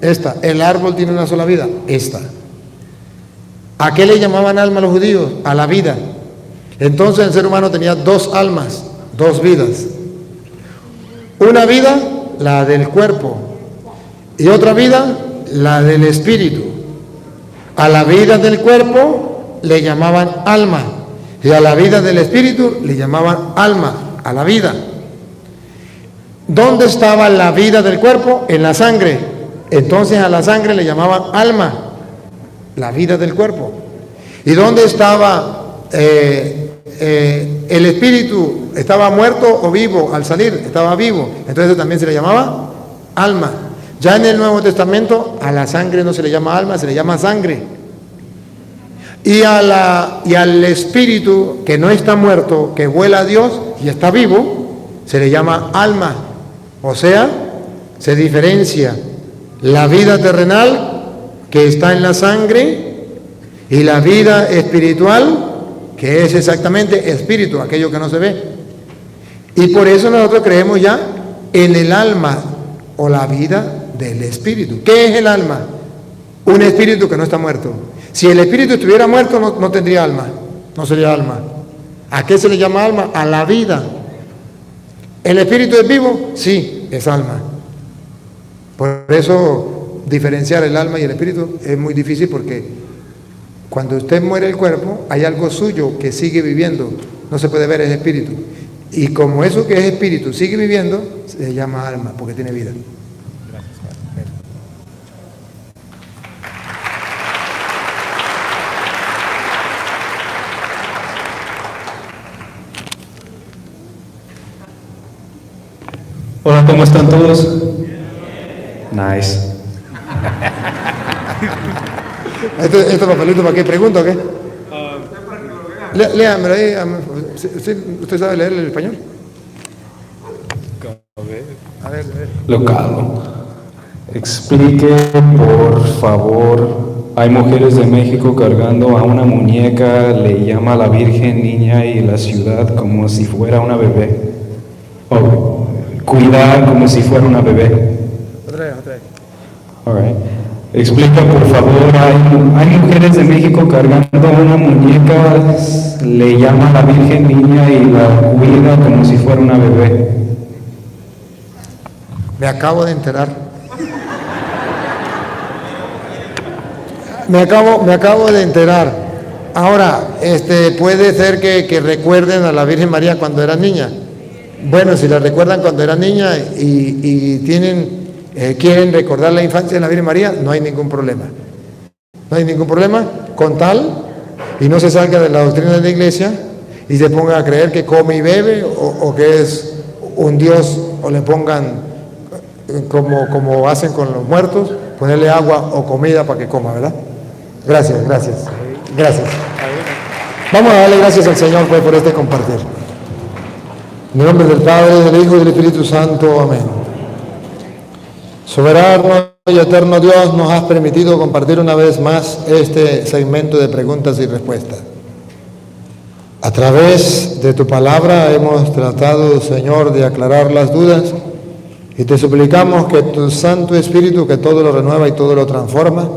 esta. El árbol tiene una sola vida, esta. ¿A qué le llamaban alma a los judíos? A la vida. Entonces el ser humano tenía dos almas, dos vidas. Una vida, la del cuerpo, y otra vida, la del espíritu. A la vida del cuerpo le llamaban alma, y a la vida del espíritu le llamaban alma, a la vida. ¿Dónde estaba la vida del cuerpo? En la sangre. Entonces a la sangre le llamaban alma, la vida del cuerpo. ¿Y dónde estaba el espíritu? ¿Estaba muerto o vivo? Al salir estaba vivo, entonces también se le llamaba alma. Ya en el Nuevo Testamento a la sangre no se le llama alma, se le llama sangre. Y al espíritu que no está muerto, que vuela a Dios y está vivo, se le llama alma. O sea, se diferencia la vida terrenal que está en la sangre y la vida espiritual, que es exactamente espíritu, aquello que no se ve. Y por eso nosotros creemos ya en el alma o la vida del espíritu. ¿Qué es el alma? Un espíritu que no está muerto. Si el espíritu estuviera muerto, no tendría alma, no sería alma. ¿A qué se le llama alma? A la vida. ¿El espíritu es vivo? Sí, es alma. Por eso diferenciar el alma y el espíritu es muy difícil, porque cuando usted muere el cuerpo, hay algo suyo que sigue viviendo, no se puede ver, es espíritu. Y como eso que es espíritu sigue viviendo, se llama alma, porque tiene vida. Hola, ¿cómo están todos? Nice. ¿Esto papelito para qué? ¿Pregunta o qué? Léamelo ahí. ¿Usted sabe leer el español? A ver. Lo calmo. Explique, por favor. Hay mujeres de México cargando a una muñeca, le llama a la Virgen Niña y la ciudad como si fuera una bebé. O cuidar como si fuera una bebé. Otra vez. All right. Explica, por favor, hay mujeres de México cargando una muñeca, le llama a la Virgen Niña y la cuida como si fuera una bebé. Me acabo de enterar. Me acabo de enterar. Ahora, puede ser que recuerden a la Virgen María cuando era niña. Bueno, si la recuerdan cuando era niña y quieren recordar la infancia de la Virgen María, no hay ningún problema. No hay ningún problema con tal y no se salga de la doctrina de la iglesia y se ponga a creer que come y bebe o que es un Dios, o le pongan como hacen con los muertos, ponerle agua o comida para que coma, ¿verdad? Gracias. Vamos a darle gracias al Señor pues por este compartir. En el nombre del Padre, del Hijo y del Espíritu Santo. Amén. Soberano y eterno Dios, nos has permitido compartir una vez más este segmento de preguntas y respuestas. A través de tu palabra hemos tratado, Señor, de aclarar las dudas y te suplicamos que tu Santo Espíritu, que todo lo renueva y todo lo transforma,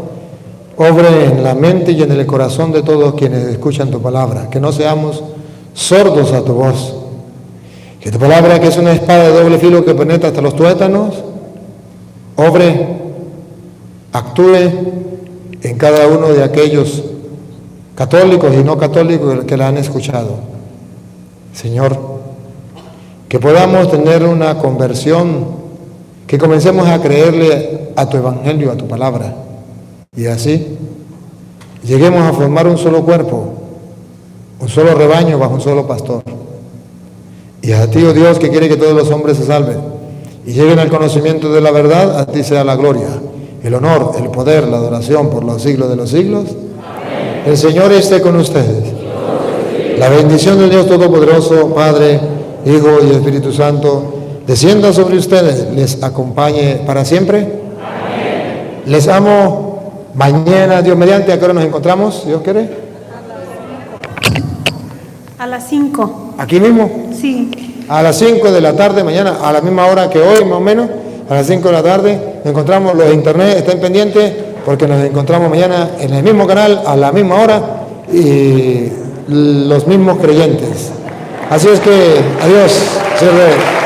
obre en la mente y en el corazón de todos quienes escuchan tu palabra, que no seamos sordos a tu voz, que tu palabra, que es una espada de doble filo que penetra hasta los tuétanos, obre, actúe en cada uno de aquellos católicos y no católicos que la han escuchado. Señor, que podamos tener una conversión, que comencemos a creerle a tu evangelio, a tu palabra, y así lleguemos a formar un solo cuerpo, un solo rebaño bajo un solo pastor. Y a ti, oh Dios, que quiere que todos los hombres se salven y lleguen al conocimiento de la verdad, a ti sea la gloria, el honor, el poder, la adoración por los siglos de los siglos. Amén. El Señor esté con ustedes. La bendición del Dios Todopoderoso, Padre, Hijo y Espíritu Santo, descienda sobre ustedes, les acompañe para siempre. Amén. Les amo. Mañana, Dios mediante, ¿a qué hora nos encontramos? Dios quiere. A las 5. ¿Aquí mismo? Sí. A las 5 de la tarde, mañana, a la misma hora que hoy, más o menos, a las 5 de la tarde, nos encontramos. Los de internet estén pendientes porque nos encontramos mañana en el mismo canal, a la misma hora y los mismos creyentes. Así es que, adiós. Cierre.